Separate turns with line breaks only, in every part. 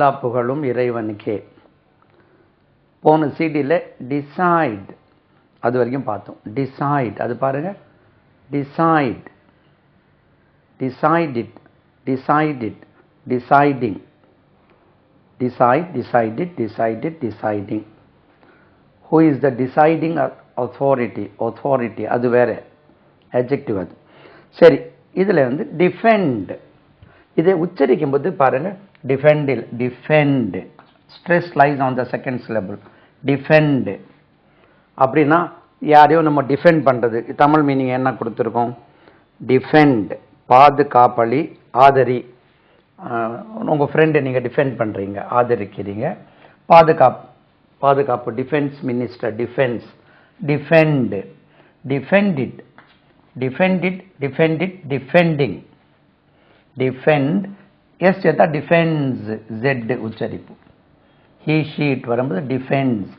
எல்லா புகழும் இறைவனுக்கே. போன சிடியில் டிசைட் அது வரைக்கும் பார்த்தோம். டிசைட் அது பாருங்க, decide, decided, decided, deciding, decide, decided, decided, deciding. Who is the deciding authority? Authority அது வேற, அட்ஜெக்டிவ் அது. சரி, இதில் வந்து டிஃபெண்ட், இதை உச்சரிக்கும் போது பாருங்க, டிஃபெண்டில் defend, stress lies on the second syllable. Defend அப்படின்னா யாரையோ நம்ம டிஃபெண்ட் பண்ணுறது. தமிழ் மீனிங் என்ன கொடுத்துருக்கோம்? டிஃபெண்ட், பாதுகாப்பளி, ஆதரி. உங்கள் ஃப்ரெண்டை நீங்கள் டிஃபெண்ட் பண்ணுறீங்க, ஆதரிக்கிறீங்க. பாதுகாப்பு, defence minister, defence. Defend, defended, defended, defended, defending. Defend S சேர்த்தா டிஃபென்ஸ், ஜெட் உச்சரிப்பு. ஹீ ஷீட் வரும்போது defends,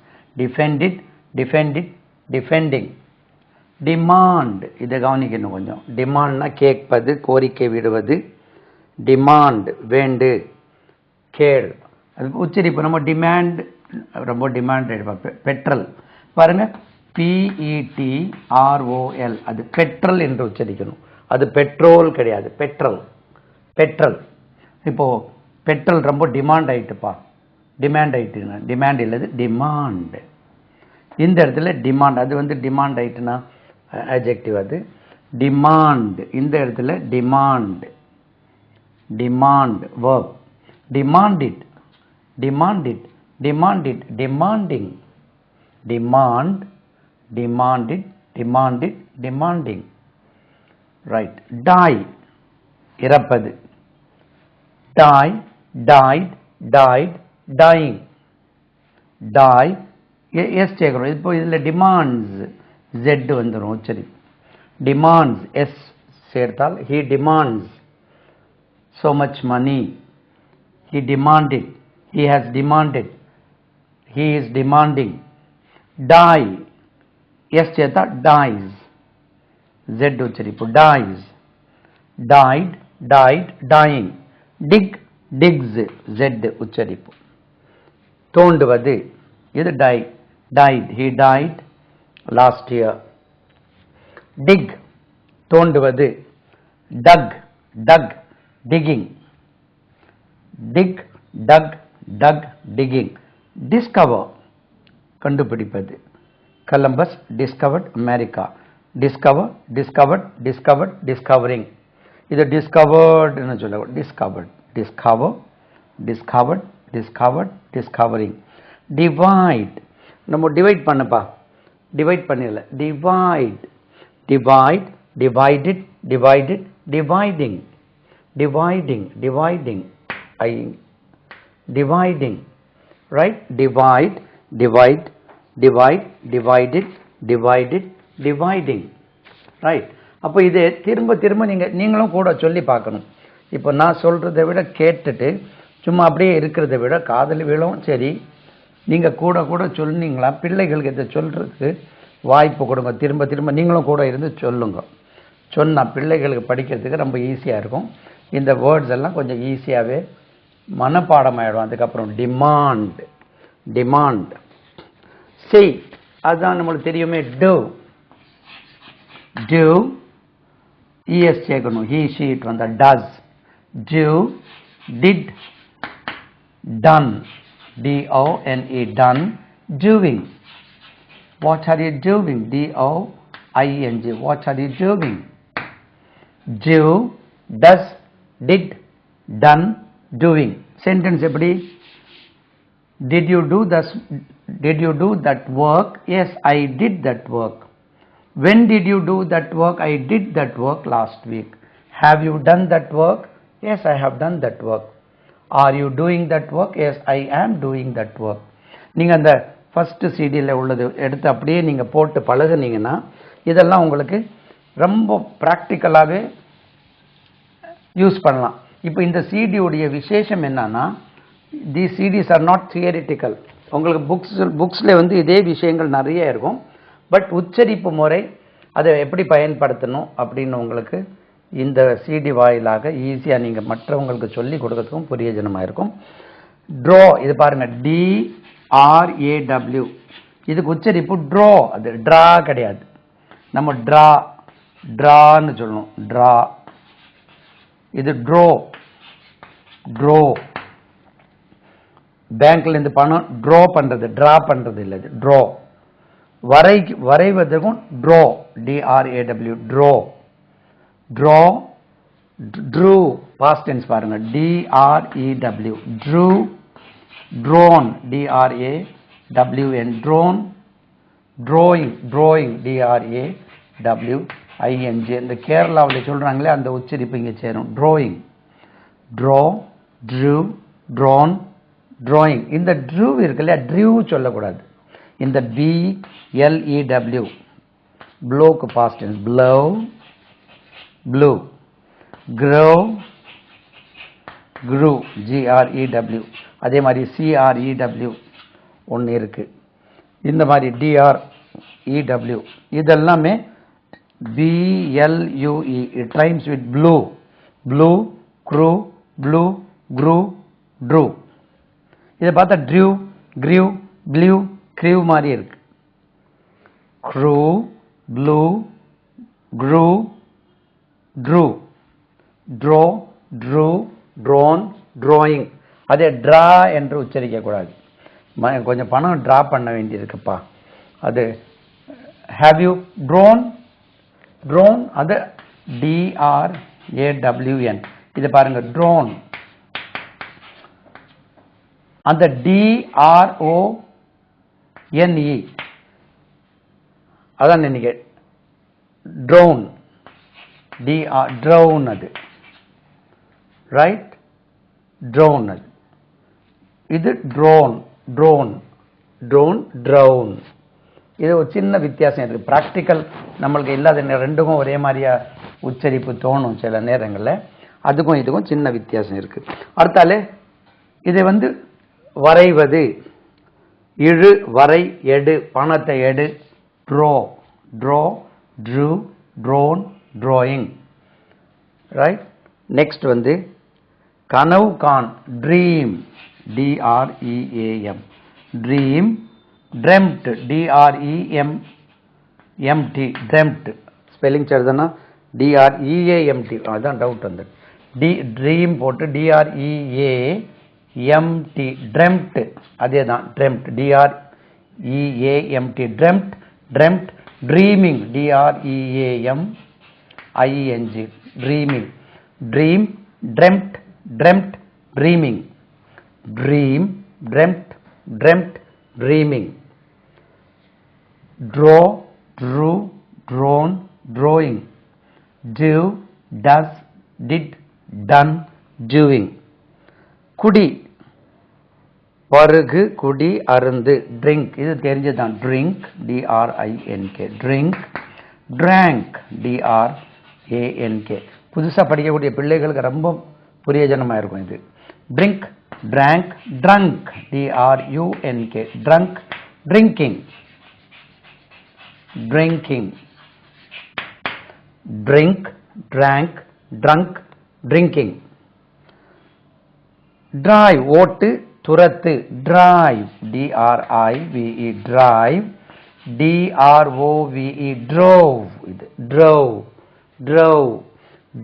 defended, defended, defending. Demand, இதை கவனிக்கணும் கொஞ்சம். டிமாண்ட்னா கேட்பது, கோரிக்கை விடுவது. டிமாண்ட் வேண்டு, கேள். அது உச்சரிப்பு நம்ம டிமாண்ட், ரொம்ப டிமாண்ட். பெட்ரோல் பாருங்க, PETROL, அது பெட்ரோல் என்று உச்சரிக்கணும். அது பெட்ரோல் கிடையாது, பெட்ரோல். பெட்ரோல் இப்போ பெட்ரோல் ரொம்ப டிமாண்ட் ஆயிட்டுப்பா. டிமாண்ட் ஆயிட்டுனா டிமாண்ட் இல்லது, டிமாண்ட். இந்த இடத்துல டிமாண்ட், அது வந்து டிமாண்ட் ஆயிட்டுனா அட்ஜெக்டிவ் அது. டிமாண்ட் இந்த இடத்துல demand, demand verb. Demanded, demanded, demanded, demanding. Demand, demanded, demanded, demanding. Right. Die இறப்பது. Die, died, tight, dying. Die S சேர்க்கிறோம். இப்போ இதில் டிமாண்ட்ஸ் ஜெட் வந்துடும் உச்சரி. டிமாண்ட்ஸ் எஸ் சேர்த்தால் he demands so much money. He demanded, he has demanded, he is demanding. Die yes சேர்த்தா dies, z உச்சரிப்பு. dies, died, died, dying. dig, digs, z உச்சரிப்பு. தோண்டுவது, இது died, he died last year. dig தோண்டுவது. dug, digging. dig, dug, digging. discover கண்டுபிடிப்பது. Columbus discovered America. discover, discovered, discovering. இது discovered ன்னு சொல்லுவோம். discover, discovering. divide, நம்ம divide பண்ணப்பா, divide பண்ணல. divided, dividing. dividing, right? divide, divided, dividing, right? அப்போ இது திரும்ப நீங்களும் கூட சொல்லி பார்க்கணும். இப்போ நான் சொல்றதை விட கேட்டுட்டு சும்மா அப்படியே இருக்கிறத விட காதல் விழும். சரி, நீங்க கூட சொன்னீங்களா, பிள்ளைகளுக்கு இதை சொல்றதுக்கு வாய்ப்பு கொடுங்க. திரும்ப நீங்களும் கூட இருந்து சொல்லுங்க. சொன்னால் பிள்ளைகளுக்கு படிக்கிறதுக்கு ரொம்ப ஈஸியாக இருக்கும். இந்த வேர்ட்ஸ் எல்லாம் கொஞ்சம் ஈஸியாகவே மனப்பாடம் ஆகிடும். அதுக்கப்புறம் டிமாண்ட் செய், அதுதான் நம்மளுக்கு தெரியுமே. do es சேர்க்கணும். he she it வந்தா does. do, did, done, DONE, done. doing, what are you doing? DOING, what are you doing? do, does, did, done, doing. Sentence எப்படி? Did you do that work? Yes, I did that work. When did you do that work? I did that work last week. Have you done that work? Yes, I have done that work. Are you doing that work? Yes, I am doing that work. நீங்க அந்த first சிடியில் உள்ளது எடுத்து அப்படியே நீங்க போட்டு பழகுனீங்கன்னா இதெல்லாம் உங்களுக்கு ரொம்ப ப்ராக்டிக்கலாகவே யூஸ் பண்ணலாம். இப்போ இந்த சிடியுடைய விசேஷம் என்னன்னா, தி சிடிஸ் ஆர் நாட் தியரிட்டிக்கல். உங்களுக்கு புக்ஸில் வந்து இதே விஷயங்கள் நிறைய இருக்கும். பட் உச்சரிப்பு முறை, அதை எப்படி பயன்படுத்தணும் அப்படின்னு உங்களுக்கு இந்த சிடி வாயிலாக ஈஸியாக நீங்கள் மற்றவங்களுக்கு சொல்லி கொடுக்கறதுக்கும் பிரயோஜனமாக இருக்கும். draw இது பாருங்க DRAW இதுக்கு உச்சரிப்பு draw அது draw கிடையாது நம்ம drawன்னு சொல்லணும் draw இது draw பேங்க்ல இருந்து பணம் draw பண்றது இல்ல இது draw வரைவதற்கும் draw DRAW draw drew past tense பாருங்க DREW drew drawn DRAWN drawn drawing DRAWING இந்த கேரளாவில் சொல்றாங்களே அந்த உச்சரிப்பு இங்க சேரும் drawing draw drew drawn drawing இந்த drew இருக்குல்ல drew சொல்லக்கூடாது இந்த BLEW blowக்கு past tense blew grow grew GREW அதே மாதிரி CREW ஒன்று இருக்கு இந்த மாதிரி DREW இதெல்லாமே BLUE it rhymes with blue crew blew grew drew இதை பார்த்தா drew grew blew crew மாதிரி இருக்கு crew blew grew drew draw drew drawn drawing அதே draw என்று உச்சரிக்க கூடாது கொஞ்சம் பணம் டிரா பண்ண வேண்டியிருக்குப்பா அது have you drawn அது DRAWN இது பாருங்க drawn அந்த DRONE அதான் நீங்க drown drown அது ரைட் drown அது இது drown இது ஒரு சின்ன வித்தியாசம் இருக்கு பிராக்டிக்கல் நம்மளுக்கு இல்லாத ரெண்டுக்கும் ஒரே மாதிரியா உச்சரிப்பு தோணும் சில நேரங்களில் அதுக்கும் இதுக்கும் சின்ன வித்தியாசம் இருக்கு அடுத்தாலே இதை வரைவது இழு வரை எடு பணத்தை எடு draw drew drawn drawing right next கனவு கான் dream DREAM dream dreamt DREMT dreamt spelling எழுதுனா DREAMT அதான் டவுட் dream போட்டு DREAMT dreamt அதேதான் dreamt DREAMT dreamt dreaming DREAMING dreaming dream dreamt dreaming dream dreamt dreaming draw drew drawn drawing do does did done doing குடி பருகு குடி அருந்து drink இது தெரிஞ்சதுதான் drink DRINK drink drank DRANK புதுசா படிக்கக்கூடிய பிள்ளைகளுக்கு ரொம்ப புரியஜனமா இருக்கும் இது drink drank drunk DRUNK drunk drinking drink drank drunk drinking drive ஓட்டு துரத்து drive DRIVE drive DROVE drove இது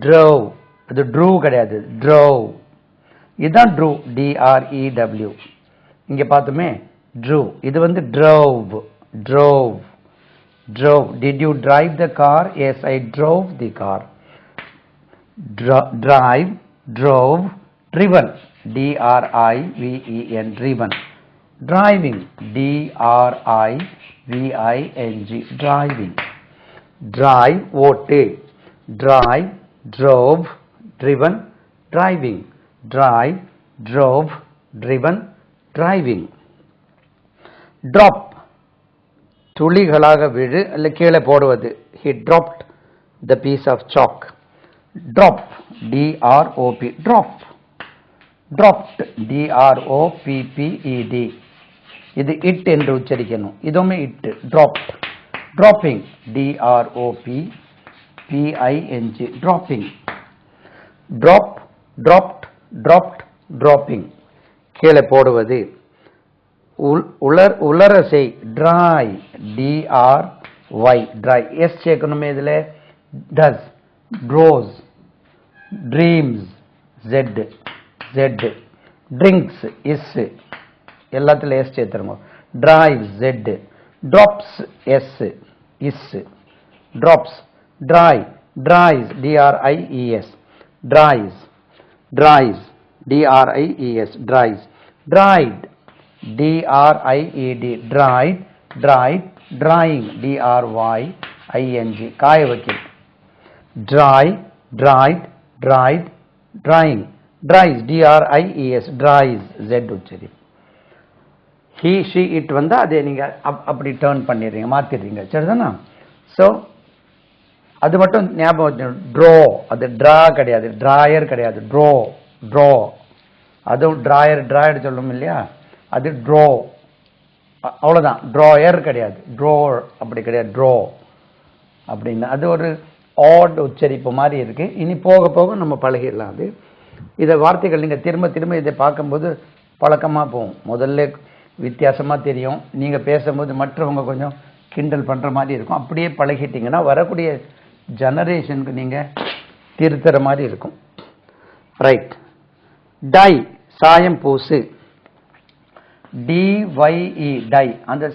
drove அது drew கிடையாது drove இதுதான் drew DREW இங்க பார்த்தோமே drew இது drove did you drive the car yes I drove the car drive drove driven DRIVEN driven driving DRIVING driving drive ஓட்டு drive drove driven driving drive drove driven driving drop துளிகளாக விழு அல்ல கீழே போடுவது he dropped the piece of chalk drop DROP drop dropped DROPPED இது it என்று உச்சரிக்கணும் இதுவுமே it dropped dropping DROPPING dropping drop dropped dropped dropping கீழே போடுவது. உலரசை dry dry dry s சேர்க்கணுமே இதில். does grows dreams z drinks is எல்லாத்துல s சேர்த்துருங்க. drives z drops s is drops dry dries dries dries dries dries dries dried dried dried dried drying drying காய வைக்கிறது. dry dried dried drying dries dries dries z உச்சரி. he she it வந்தா அதே நீங்க அப்படி turn பண்ணிடுறீங்க, மாத்திடுறீங்க. சரிதானா? So அது மட்டும் ஞாபகம். ட்ரோ அது ட்ரா கிடையாது, ட்ராயர் கிடையாது. ட்ரோ ட்ரோ அதுவும் ட்ராயர் சொல்லணும் இல்லையா, அது ட்ரோ அவ்வளோதான். ட்ராயர் கிடையாது, ட்ரோர் அப்படி கிடையாது. ட்ரோ அப்படின்னு அது ஒரு ஆட் உச்சரிப்பு மாதிரி இருக்கு. இனி போக போக நம்ம பழகிடலாம். அது இதை வார்த்தைகள் நீங்கள் திரும்ப திரும்ப இதை பார்க்கும்போது பழக்கமாக போகும். முதல்ல வித்தியாசமாக தெரியும், நீங்கள் பேசும்போது மற்றவங்க கொஞ்சம் கிண்டல் பண்ணுற மாதிரி இருக்கும். அப்படியே பழகிட்டீங்கன்னா வரக்கூடிய ஜெனரேஷனுக்கு நீங்கள் திருத்துற மாதிரி இருக்கும். ரைட். டை சாயம் பூசு. டிஒய்இ டை அந்த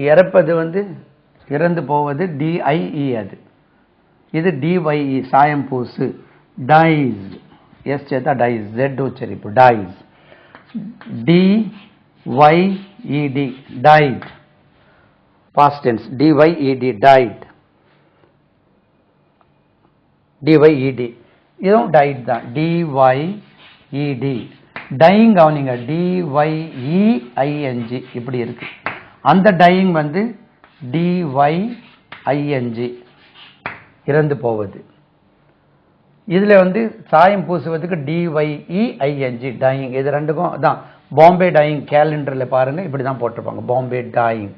இறப்பது இறந்து போவது டிஐஇ அது. இது டிஒய்இ சாயம் பூசு. டைஸ் எஸ் சேர்த்தா டைஸ் ஜெட் உச்சரிப்பு. Dyes D Y E D dyed past tense. D Y E D dyed D Y E D இதுவும் டைட் தான். டிஒய்இடி டையிங் கவனிங்க. டிஒய்இஐஎன்ஜி இப்படி இருக்கு. அந்த டையிங் டிஒய்ஐஎன்ஜி இறந்து போவது. இதுல சாயம் பூசுவதுக்கு டிஒய்இஐஎன்ஜி டையிங். இது ரெண்டுக்கும் தான். பாம்பே டையிங் கேலண்டர்ல பாருங்க, இப்படிதான் போட்டிருப்பாங்க. Bombay dyeing.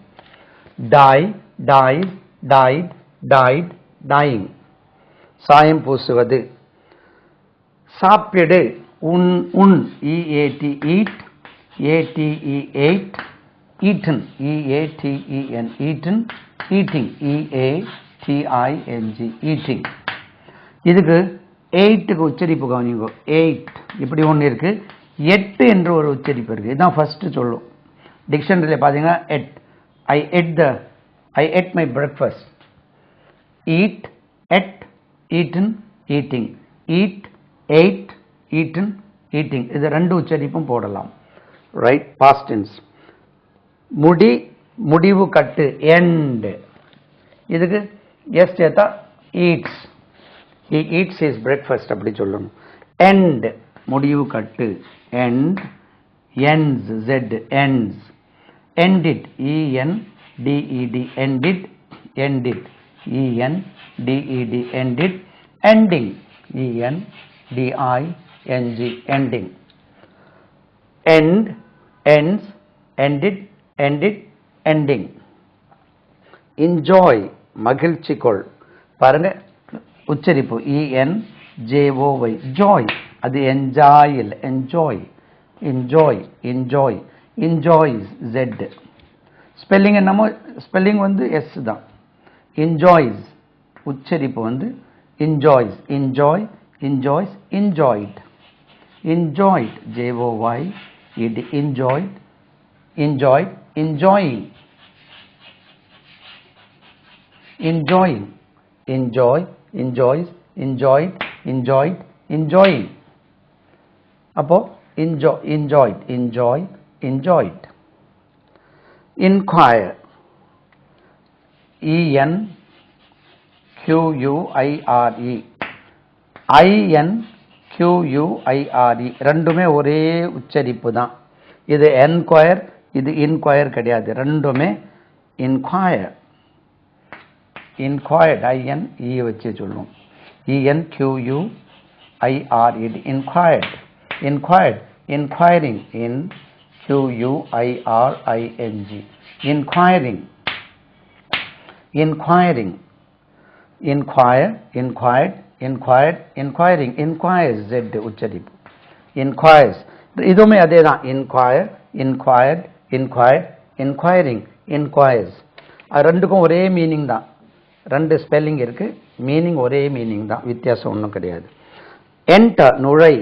Dye dyes dyed tight dyeing சாயம் பூசுவது. சாப்பிடு. உன் உன் E A T eat A T E ate eaten E A T E N eaten eating E A T I N G eating. இதுக்கு எயிட்டுக்கு உச்சரிப்பு கவனிங்கோ. எயிட் இப்படி ஒன்று இருக்கு. எட்டு என்று ஒரு உச்சரிப்பு இருக்கு. இதுதான் ஃபர்ஸ்ட் சொல்லும். டிக்ஷனரியில் பார்த்தீங்கன்னா ate. I ate my breakfast. Eat ate eaten eating. Eat ate eaten eating. இது ரெண்டு உச்சரிப்பும் போடலாம். ரைட். Past tense. முடிவு கட்டு. எண்ட். இதுக்கு எஸ் சேர்த்தா eats. he eats his breakfast அப்படி சொல்லணும். end முடிவு கட்டு. end ends z ends. ended ended ended ended ended ended ending ending ending end ends ended ended ending. enjoy மகிழ்ச்சி கொள். பாருங்க உச்சரிப்பு ENJOY ஜாய். அது என்ஜாய் இல்லை, enjoy. Enjoy enjoy enjoys Z. Spelling என்னமோ ஸ்பெல்லிங் எஸ் தான். Enjoys உச்சரிப்பு enjoys. Enjoy enjoys enjoyed. Enjoyed JOY enjoyed enjoyed enjoying enjoying enjoy enjoys enjoyed enjoyed enjoying. அப்போ enjoyed enjoy enjoyed. inquire INQUIRE ரெண்டுமே ஒரே உச்சரிப்பு தான். இது என்கொயர், இது இன்கொயர் கிடையாது. ரெண்டுமே இன்கொயர். இன்கொயர்ட் INE வச்சு சொல்லுவோம். ENQUIRED இன்கொயர்ட். இன்கொயர்ட் இன்கொயரிங் INQUIRING இன்கொயரிங். இன்கொயரிங் inquire inquired inquired inquiring inquires Z உச்சரிப்பு. inquires இதுவுமே அதே தான். inquire, inquired, inquired, inquiring, inquires. அது ரெண்டுக்கும் ஒரே மீனிங் தான். ரெண்டு ஸ்பெல்லிங் இருக்கு, மீனிங் ஒரே மீனிங் தான், வித்தியாசம் ஒன்றும் கிடையாது. என்டர் நுழை,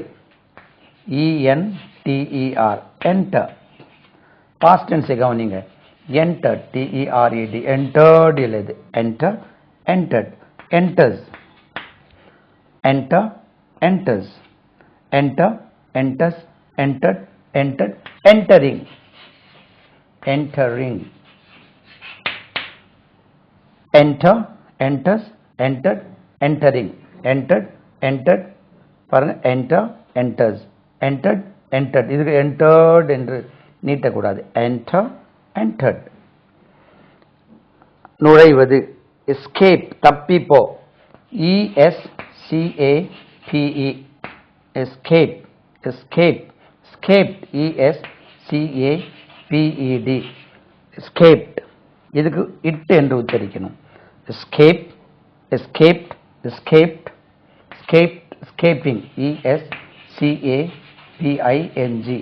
ENTER என்டர். பாஸ்ட் டென்ஸ் கவனிங்க. entered, TERED entered இல்லது, enter, entered, enters, enter, enters, enter, enters, entered, entered, entering, entering, enter, enters, entered, entering, entered, entered, பாருங்க, enter, enters, entered, entered. இதுக்கு entered என்று நீட்டக்கூடாது. enter, entered. நுழைவது, escape தப்பிப்போ, ESCAPE escape, escape, escaped, ESCAPED escaped. இதுக்கு it என்று உச்சரிக்கணும். escape, escaped, escaped, escaped, escaping, ESCAPING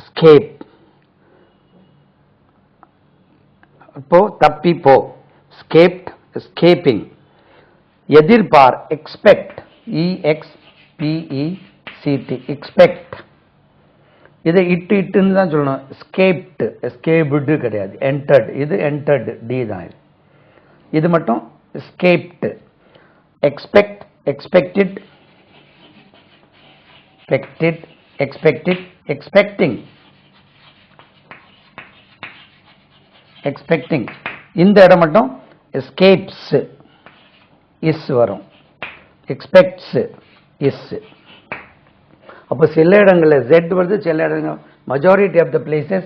escape. இப்போ தப்பி போ, escaped, escaping. எதிர்பார், expect, EXPECT expect. இதை இட்டுன்னு தான் சொல்லணும். escaped, escaped கிடையாது, entered. இது entered, D தான். இது மட்டும் escaped. expect, expected, expected, expected, expecting, expecting. இந்த இடம் மட்டும் escapes is வரும், expects is. அப்போ சில இடங்களில் z வருது, சில இடங்கள் majority of the places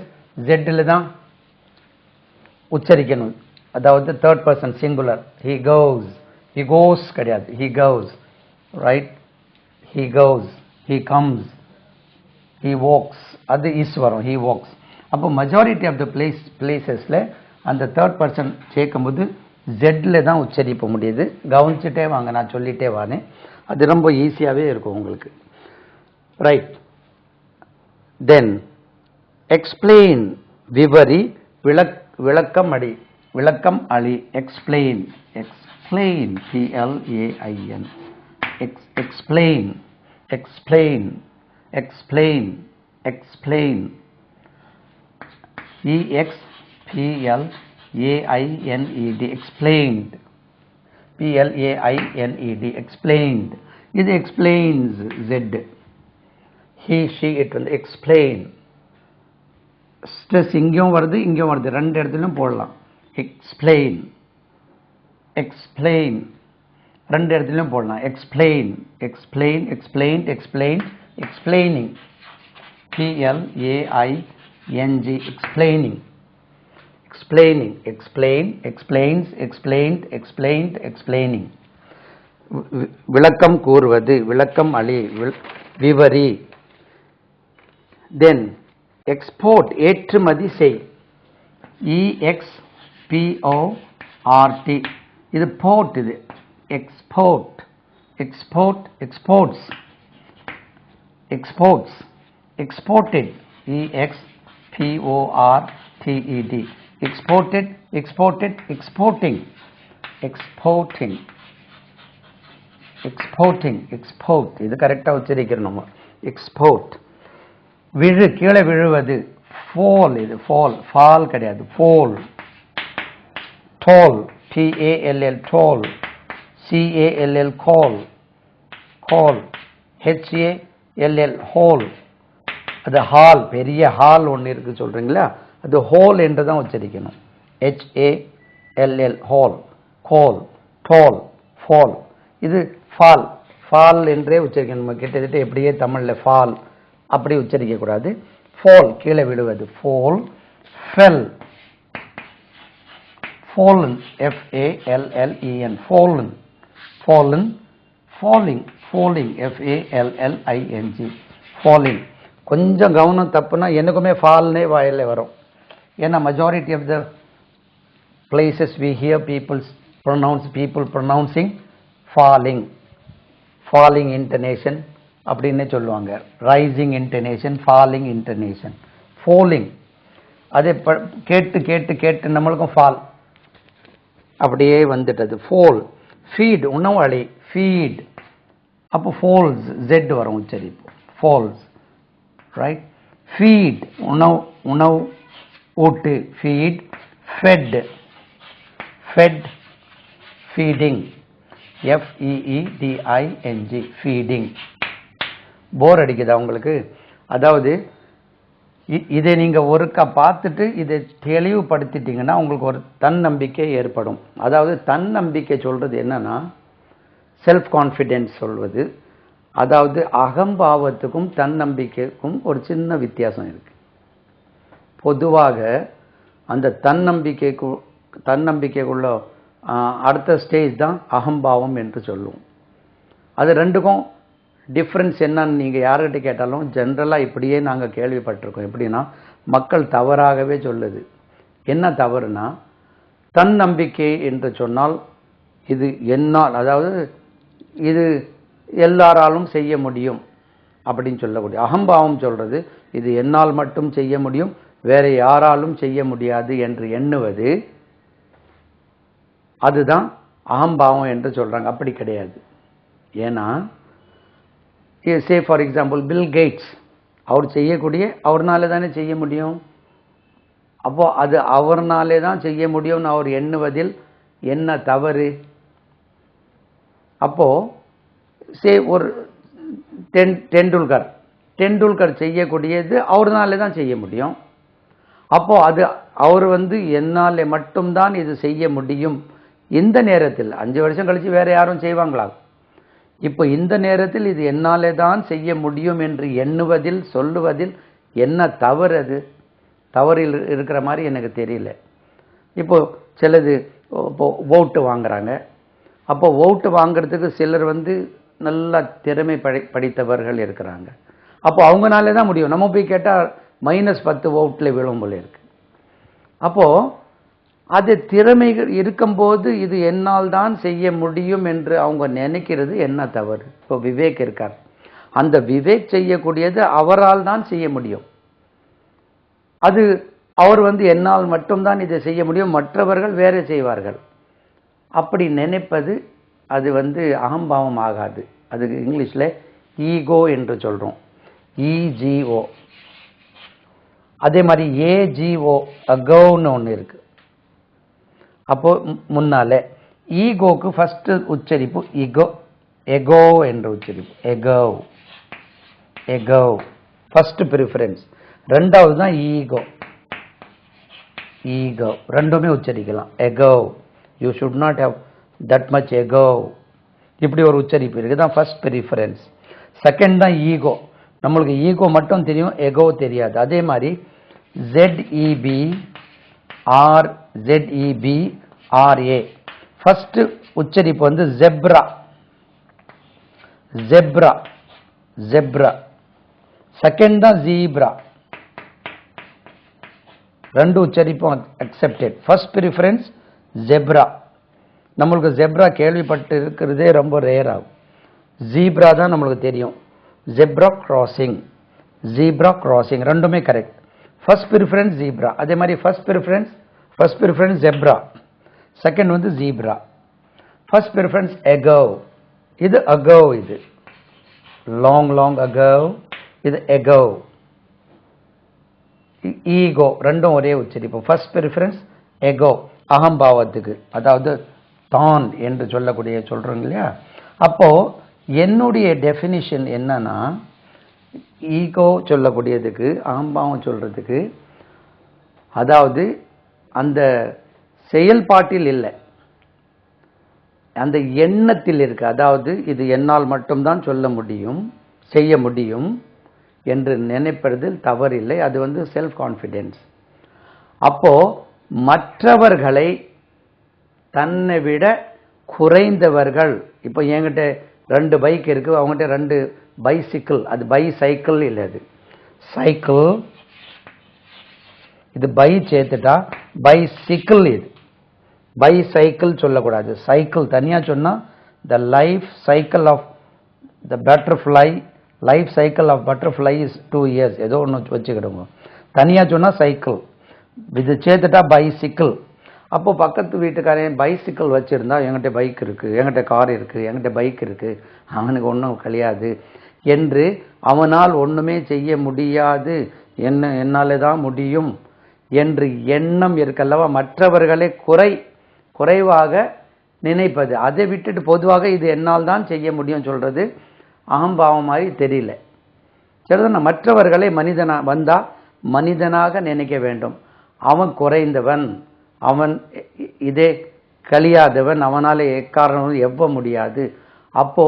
z ல தான் உச்சரிக்கணும். அதாவது third person singular. he goes, he goes கிடையாது, he goes, right? he goes, he comes, he walks, அது is வரும், he walks. அப்போ majority of the placesல அந்த third person சேர்க்கும்போது z ல தான் உச்சரிப்ப முடியுது. கவனிச்சுட்டே வாங்க, நான் சொல்லிட்டே வானே, அது ரொம்ப ஈஸியாகவே இருக்கும் உங்களுக்கு. ரைட். தென் explain விவரி, விளக்கம் அடி, விளக்கம் அளி. explain, explain, PLAIN explain, explain, explain, explain, EXPLAINED explained, PLAINED explained. இது explains z. he she it வந்து explain. ஸ்ட்ரெஸ் இங்கேயும் வருது, இங்கேயும் வருது, ரெண்டு இடத்துலையும் போடலாம். explain, explain, ரெண்டு இடத்துலையும் போடலாம். explain, explain, explained, explained, explaining, PLAING explaining, explaining, explain, explains, explained, explained, explaining. விளக்கம் கூறுவது, விளக்கம் அளி, விவரி. தென் export ஏற்றுமதி செய், EXPORT. இது போர்ட், இது export, export, exports, exports, exported, EXPORTED exported, exported, exporting, exporting, exporting, export. இது கரெக்டா உச்சரிக்கிறோம் நம்ம. export. விழு, கீழே விழுவது, fall. இது fall, fall கிடையாது, fall. tall, TALL tall, CALL call, call, HALL hall. அது ஹால், பெரிய ஹால் ஒன்று இருக்கு சொல்றீங்களா, அது ஹோல் என்று தான் உச்சரிக்கணும். HALL ஹால், கோல், டோல், ஃபால். இது ஃபால், ஃபால் என்றே உச்சரிக்கணும். கிட்டத்தட்ட எப்படியே தமிழில் ஃபால் அப்படி உச்சரிக்க கூடாது. ஃபால், கீழே விழுவது, fall. Fell, fallen, FALLEN fallen, fallen, falling, falling, FALLING falling. கொஞ்சம் கவனம் தப்புனா எனக்குமே ஃபால்னே வாயில வரும். ஏன்னா majority of the places we hear people pronouncing falling, falling intonation, அப்படின்னு சொல்லுவாங்க. Rising intonation, falling intonation, falling. அதே கேட்டு கேட்டு கேட்டு நம்மளுக்கும் ஃபால் அப்படியே வந்துட்டது. ஃபோல். ஃபீட் உணவளி, ஃபீட். அப்போ ஃபோல்ஸ், ஜெட் வரும் உச்சரிப்பு, ஃபோல்ஸ். ரைட். ஃபீட் உணவு, உணவு ஊட்டு, feed. Fed, fed, feeding, FEEDING, feeding. Bore அடிக்குதா உங்களுக்கு? அதாவது இதை நீங்கள் ஒருக்கா பார்த்துட்டு இதை தெளிவுபடுத்திட்டீங்கன்னா உங்களுக்கு ஒரு தன்னம்பிக்கை ஏற்படும். அதாவது தன்னம்பிக்கை சொல்கிறது என்னன்னா, செல்ஃப் கான்ஃபிடென்ஸ் சொல்வது. அதாவது அகம்பாவத்துக்கும் தன்னம்பிக்கைக்கும் ஒரு சின்ன வித்தியாசம் இருக்கு. பொதுவாக அந்த தன்னம்பிக்கைக்குள்ள அடுத்த ஸ்டேஜ் தான் அகம்பாவம் என்று சொல்லுவோம். அது ரெண்டுக்கும் டிஃப்ரென்ஸ் என்னன்னு நீங்கள் யார்கிட்ட கேட்டாலும் ஜென்ரலாக இப்படியே நாங்கள் கேள்விப்பட்டிருக்கோம். எப்படின்னா, மக்கள் தவறாகவே சொல்லுது. என்ன தவறுனா, தன்னம்பிக்கை என்று சொன்னால் இது என்னால், அதாவது இது எல்லாராலும் செய்ய முடியும் அப்படின்னு சொல்லக்கூடிய. அகம்பாவம் சொல்றது இது என்னால் மட்டும் செய்ய முடியும், வேற யாராலும் செய்ய முடியாது என்று எண்ணுவது, அதுதான் அகம்பாவம் என்று சொல்றாங்க. அப்படி கிடையாது. ஏன்னா say for example Bill Gates, அவர் செய்யக்கூடிய, அவர்னாலே தானே செய்ய முடியும். அப்போ அது அவர்னாலே தான் செய்ய முடியும்னு அவர் எண்ணுவதில் என்ன தவறு? அப்போ சே ஒரு டெண்டுல்கர் செய்யக்கூடியது அவர்னாலே தான் செய்ய முடியும். அப்போ அது அவர் என்னாலே மட்டும்தான் இது செய்ய முடியும். இந்த நேரத்தில் 5 வருஷம் கழிச்சு வேற யாரும் செய்வாங்களா? இப்போ இந்த நேரத்தில் இது என்னாலே தான் செய்ய முடியும் என்று எண்ணுவதில், சொல்லுவதில் என்ன தவறு? அது தவறில் இருக்கிற மாதிரி எனக்கு தெரியல. இப்போ சிலது இப்போ ஓட்டு வாங்குறாங்க. அப்போ ஓட்டு வாங்குறதுக்கு சிலர் நல்ல திறமை படித்தவர்கள் இருக்கிறாங்க. அப்போ அவங்கனாலே தான் முடியும். நம்ம போய் கேட்டால் -10 ஓட்டில் விழும் போல இருக்கு. அப்போ அது திறமைகள் இருக்கும்போது இது என்னால் தான் செய்ய முடியும் என்று அவங்க நினைக்கிறது என்ன தவறு? இப்போ விவேக் இருக்கார். அந்த விவேக் செய்யக்கூடியது அவரால் தான் செய்ய முடியும். அது அவர் என்னால் மட்டும்தான் இதை செய்ய முடியும், மற்றவர்கள் வேற செய்வார்கள் அப்படி நினைப்பது அது அகம்பாவம் ஆகாது. அதுக்கு இங்கிலீஷில் ஈகோ என்று சொல்கிறோம். EGO. அதே மாதிரி AGO, அகோன்னு ஒன்று இருக்கு. அப்போ முன்னால ஈகோக்கு ஃபர்ஸ்ட் உச்சரிப்பு ஈகோ, எகோ என்ற உச்சரிப்பு. Ego, ego first preference. ரெண்டாவது தான் ஈகோ. ஈகோ ரெண்டுமே உச்சரிக்கலாம். Ego, you should not have that much ego, இப்படி ஒரு உச்சரிப்பு இருக்கு. தான் ஃபர்ஸ்ட் ப்ரிஃபரன்ஸ். செகண்ட் தான் ஈகோ. நம்மளுக்கு ஈகோ மட்டும் தெரியும், எகோ தெரியாது. அதே மாதிரி ZEB or ZEBRA ஃபர்ஸ்ட் உச்சரிப்பு ஜெப்ரா, ஜெப்ரா, ஜெப்ரா. செகண்ட் தான் ஜீப்ரா. ரெண்டு உச்சரிப்பும் அக்செப்டட். First preference zebra. நம்மளுக்கு ஜெப்ரா கேள்விப்பட்டு இருக்கிறதே ரொம்ப ரேர் ஆகும். ஜீப்ரா தான் நம்மளுக்கு தெரியும். ஜெப்ரா கிராசிங், ஜீப்ரா கிராசிங் ரெண்டுமே கரெக்ட். First preference zebra. அதே மாதிரி first preference zebra, second zebra. First preference echo, இது அகோ, இது லாங் அகோ, இது எகோ. ஈகோ ரெண்டும் ஒரே உச்சரிப்பு. ஃபர்ஸ்ட் ப்ரிஃபரன்ஸ் எகோ, அகம்பாவத்துக்கு, அதாவது தான் என்று சொல்லக்கூடிய சொல்றோம் இல்லையா. அப்போ என்னுடைய டெஃபினிஷன் என்னன்னா, ஈகோ சொல்லக்கூடியதுக்கு, அகம்பாவம் சொல்றதுக்கு, அதாவது அந்த செயல்பாட்டில் இல்லை, அந்த எண்ணத்தில் இருக்கு. அதாவது இது என்னால் மட்டும்தான் சொல்ல முடியும், செய்ய முடியும் என்று நினைப்பதில் தவறில்லை. அது செல்ஃப் கான்ஃபிடென்ஸ். அப்போ மற்றவர்களை தன்னை விட குறைந்தவர்கள், இப்போ என்கிட்ட 2 பைக் இருக்கு, அவங்ககிட்ட 2 பைசிக்கிள், அது பைசைக்கிள் இல்லை, அது சைக்கிள். இது பை சேர்த்துட்டா பைசிக்கிள். இது பைசைக்கிள் சொல்லக்கூடாது. சைக்கிள் தனியா சொன்னா the life cycle of the butterfly life cycle of butterfly is 2 years. ஏதோ ஒன்று வச்சுக்கிடுங்க. தனியாக சொன்னால் சைக்கிள், இது சேர்த்துட்டா பைசிக்கிள். அப்போது பக்கத்து வீட்டுக்காரன் பைசிக்கிள் வச்சுருந்தா என்கிட்ட பைக் இருக்குது, என்கிட்ட கார் இருக்குது, என்கிட்ட பைக் இருக்குது, அவனுக்கு ஒன்றும் கிடையாது என்று அவனால் ஒன்றுமே செய்ய முடியாது, என்னால் தான் முடியும் என்று எண்ணம் இருக்கல்லவா, மற்றவர்களை குறைவாக நினைப்பது. அதை விட்டுட்டு பொதுவாக இது என்னால் தான் செய்ய முடியும் சொல்கிறது அகம்பாவம் மாதிரி தெரியல. சரிதான். மற்றவர்களை மனிதனாக நினைக்க வேண்டும். அவன் குறைந்தவன், அவன் இதே கழியாதவன், அவனால் எக்காரணம் எவ்வ முடியாது. அப்போ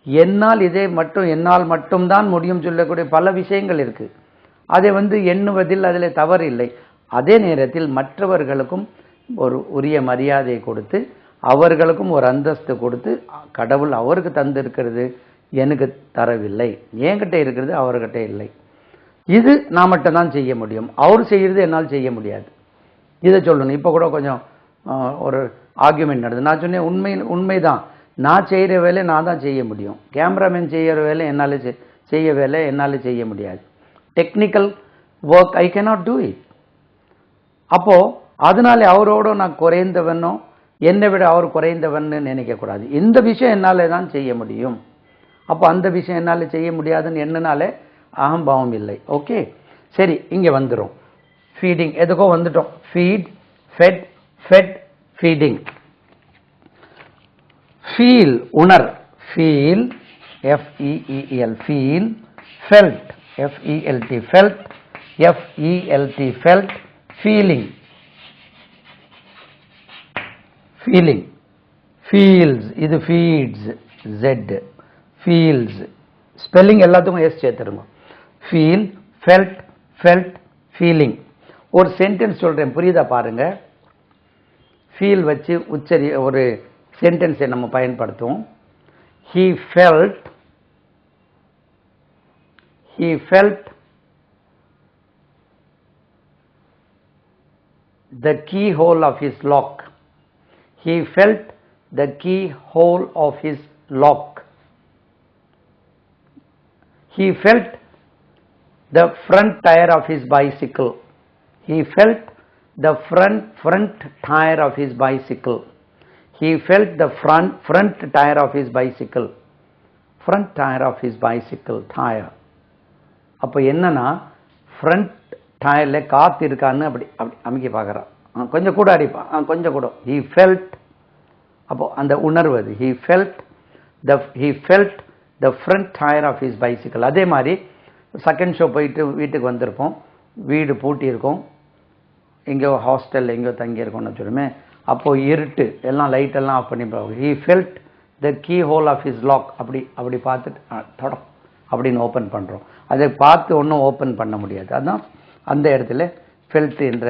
என்னால் மட்டும்தான் முடியும் சொல்லக்கூடிய பல விஷயங்கள் இருக்கு. அதை எண்ணுவதில் அதில் தவறு இல்லை. அதே நேரத்தில் மற்றவர்களுக்கும் ஒரு உரிய மரியாதை கொடுத்து, அவர்களுக்கும் ஒரு அந்தஸ்து கொடுத்து, கடவுள் அவருக்கு தந்திருக்கிறது எனக்கு தரவில்லை, என்கிட்ட இருக்கிறது அவர்கிட்ட இல்லை, இது நான் மட்டும்தான் செய்ய முடியும், அவர் செய்கிறது என்னால் செய்ய முடியாது, இதை சொல்லணும். இப்போ கூட கொஞ்சம் ஒரு ஆர்கியூமெண்ட் நடந்தது. நான் சொன்னேன் உண்மைதான், நான் செய்கிற வேலை நான் தான் செய்ய முடியும், கேமராமேன் செய்கிற வேலை என்னால் செய்ய முடியாது, technical work I cannot do it. அப்போது அதனால அவரோட நான் குறைந்தவனோ என்னை விட அவர் குறைந்தவன்னு நினைக்கக்கூடாது. இந்த விஷயம் என்னால் தான் செய்ய முடியும், அப்போ அந்த விஷயம் என்னால் செய்ய முடியாதுன்னு என்னனாலே அகம்பாவம் இல்லை. ஓகே, சரி, இங்கே வந்துடும். ஃபீடிங் எதுக்கோ வந்துட்டோம். Feed, fed, fed, feeding. Feel உணர், feel FEEL feel, felt FELT felt, FELT felt, feeling feeling. Feels இது ஃபீட்ஸ் Z, ஃபீல்ஸ் ஸ்பெல்லிங் எல்லாத்துக்கும் எஸ் சேர்த்துருங்க. Feel, felt, felt, feeling. ஒரு சென்டென்ஸ் சொல்கிறேன், புரியுதா பாருங்க. ஃபீல் வச்சு ஒரு சென்டென்ஸை நம்ம பயன்படுத்துவோம். He felt the keyhole of his lock. He felt the keyhole of his lock. He felt the front tire of his bicycle. He felt the front tire of his bicycle. He felt the front tire of his bicycle. Front tire of his bicycle, tire. அப்போ என்னன்னா, front டயரில் காற்று இருக்கான்னு அப்படி அமைக்க பார்க்குறான். கொஞ்சம் கூட அடிப்பான், கொஞ்சம் கூட. He felt, அப்போ அந்த உணர்வு அது. He felt the front tire of his bicycle. அதே மாதிரி செகண்ட் ஷோ போயிட்டு வீட்டுக்கு வந்திருப்போம், வீடு பூட்டி இருக்கும், எங்கேயோ ஹாஸ்டலில் எங்கேயோ தங்கியிருக்கோம்னு சொல்லுமே. அப்போது இருட்டு, எல்லாம் லைட்டெல்லாம் ஆஃப் பண்ணி போகும். He felt the keyhole of his lock. அப்படி பார்த்துட்டு தொடம் அப்படின்னு ஓப்பன் பண்ணுறோம். அதை பார்த்து ஒன்றும் ஓப்பன் பண்ண முடியாது. அதுதான் அந்த இடத்துல ஃபெல்ட் என்ற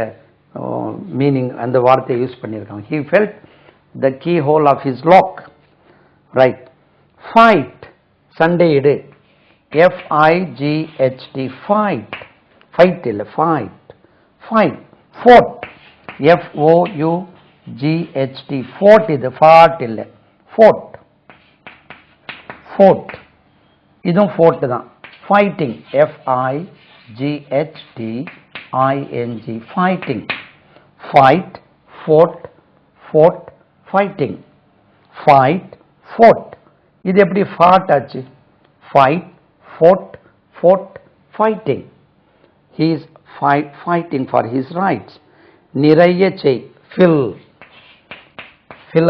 மீனிங், அந்த வார்த்தையை யூஸ் பண்ணியிருக்காங்க. He felt the keyhole of his lock. Right. Fight, சண்டை இடு. FIGHT, fight. Fight இல்லை, fight. Fight. Fought, FOUGHT, fought இது, fought இல்லை, fought. Fought, இதுவும் fought தான். Fighting, FIGHTING, fighting. Fight, fought, fighting. Fight, fought. இது எப்படி fought ஆச்சு? Fight, fought, fighting. He is fighting for his rights. நிறைய செய், fill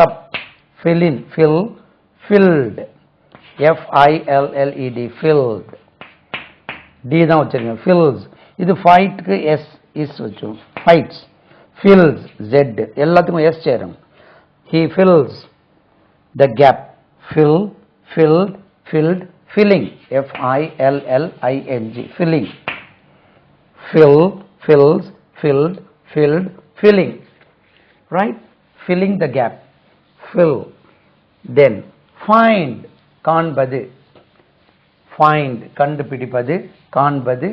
up, fill in, filled, FILLED, filled. D தான் வச்சிருங்க. fills, இது ஃபைட்க்கு S இஸ் வச்சோம். fights, fills, Z, எல்லாத்துக்கும் S சேரும். He fills the gap. Fill, filled, filling, FILLING, filling. Fill, fills, filled, filling. Right? Filling the gap. Fill. Then find, காண்பது. Find, கண்டுபிடிப்பது, காண்பது.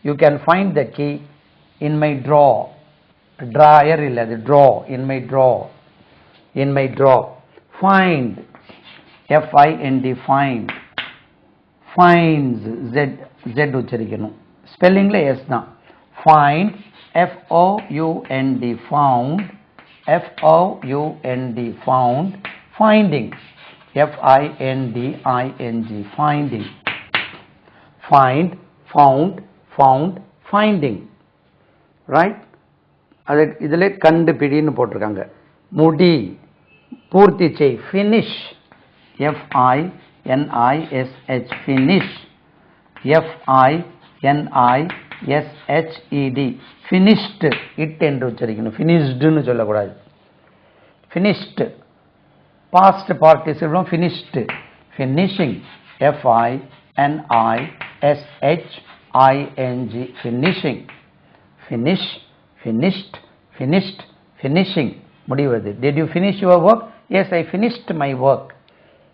You can find the key in my drawer. Drawer இல்லை, அது draw. In my drawer. Find, FIND, find. finds z உச்சரிக்கணும் ஸ்பெல்லிங்ல S தான் find found found found finding finding finding find found finding right அது இதிலே கண்டுபிடின்னு போட்டிருக்காங்க முடி பூர்த்தி செய் finish finish finish finished finished it என்று உச்சரிக்கணும் finished னு சொல்லக்கூடாது finished past participle finished finishing finishing finishing finish finished finished finishing முடிவது did you finish your work yes I finished my work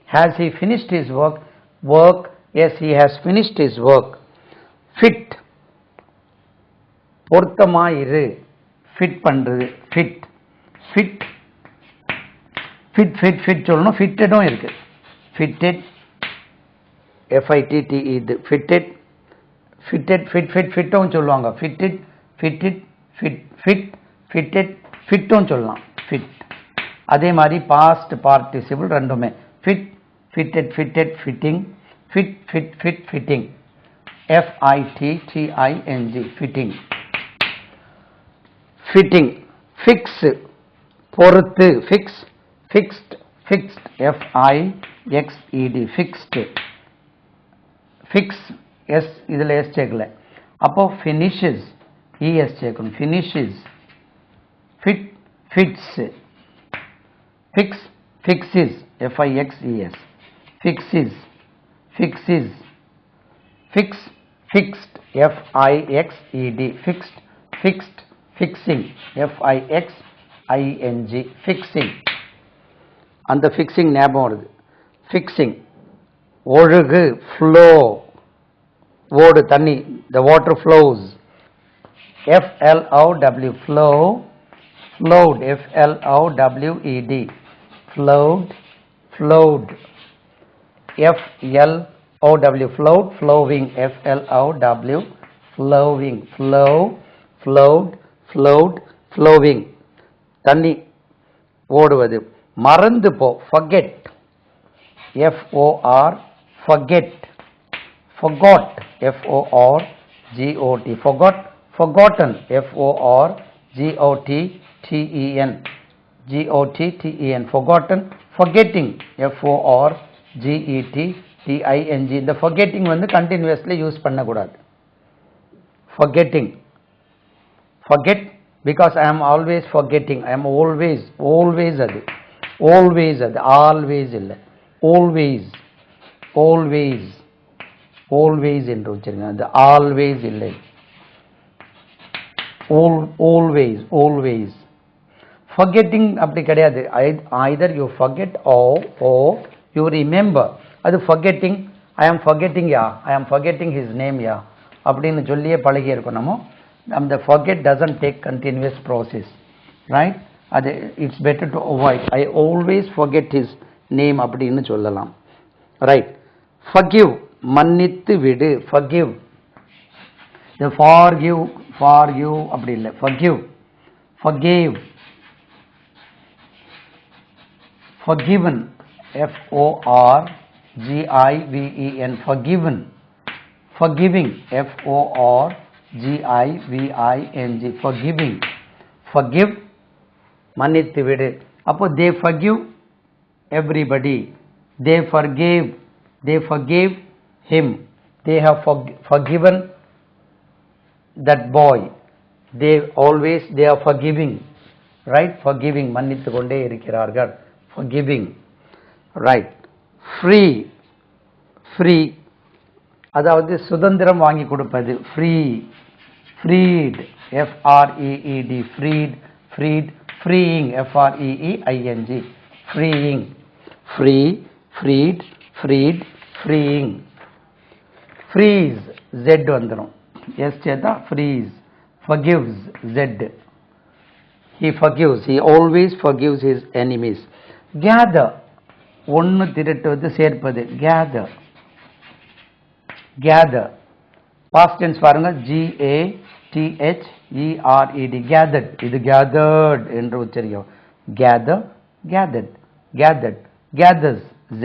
has he finished his work yes he has finished his work fit பொருத்தமாயிரு fit பண்றது fit fit fit fit fit சொல்லணும் fitted-ம் இருக்கு fitted fitted fitted fitted fit fit fit-ம் சொல்லுவாங்க fitted fitted fit fit fitted fit-ம் சொல்லலாம் fit அதே மாதிரி past participle ரெண்டுமே fit fitted fitted fitting fit fit fit fitting fitting fitting fitting fix பொறுத்து fix fixed fixed fixed fix s இதுல s சேர்க்கல அப்போ finishes es சேர்க்கணும் finishes fit fits fix fixes fixes fixes fixes fix fixed fixed fixed fixing fixing அந்த fixing ஞாபகம் வருது fixing ஒழுகு flow ஓடு தண்ணி the water flows flow flow flowed flowed flowed flowed flowed flowing flowing flow flowed flowed flowing தண்ணி ஓடுவது மறந்து போ forget forget forgot forgot forgotten forgotten forgotten forgetting இந்த forgetting வந்து continuously யூஸ் பண்ணக்கூடாது forgetting forget because I am always forgetting I am always அது always இல்ல always என்று உச்சரிங்க அது always இல்லை always forgetting அப்படி கிடையாது either you forget or you remember அது forgetting I am forgetting I am forgetting his name அப்படின்னு சொல்லியே பழகி இருக்கணும் the forget doesn't take continuous process right அது it's better to avoid I always forget his name அப்படின்னு சொல்லலாம் right forgive மன்னித்து விடு forgive the forgive அப்படி இல்லை forgive forgave forgiven forgiven forgiven forgiving forgiving forgiving forgive மன்னித்து விடு அப்போ they forgive everybody they forgave him they have forgiven that boy they are forgiving right forgiving மன்னித்து கொண்டே இருக்கிறார்கள் forgiving right free அதாவது சுதந்திரம் வாங்கி கொடுப்பது freed freed freeing freeing freed freeing freeze z வந்துரும் s Chetha freeze forgives z he always forgives his enemies gather ஒன்னு திரட்டுவது சேர்ப்பது gather gather. Past tense பாருங்க, G-A-T-H-E-R-E-D, gathered. இது gathered என்று உச்சரிக்கும். Gather, gathered, gathered, gathers, Z.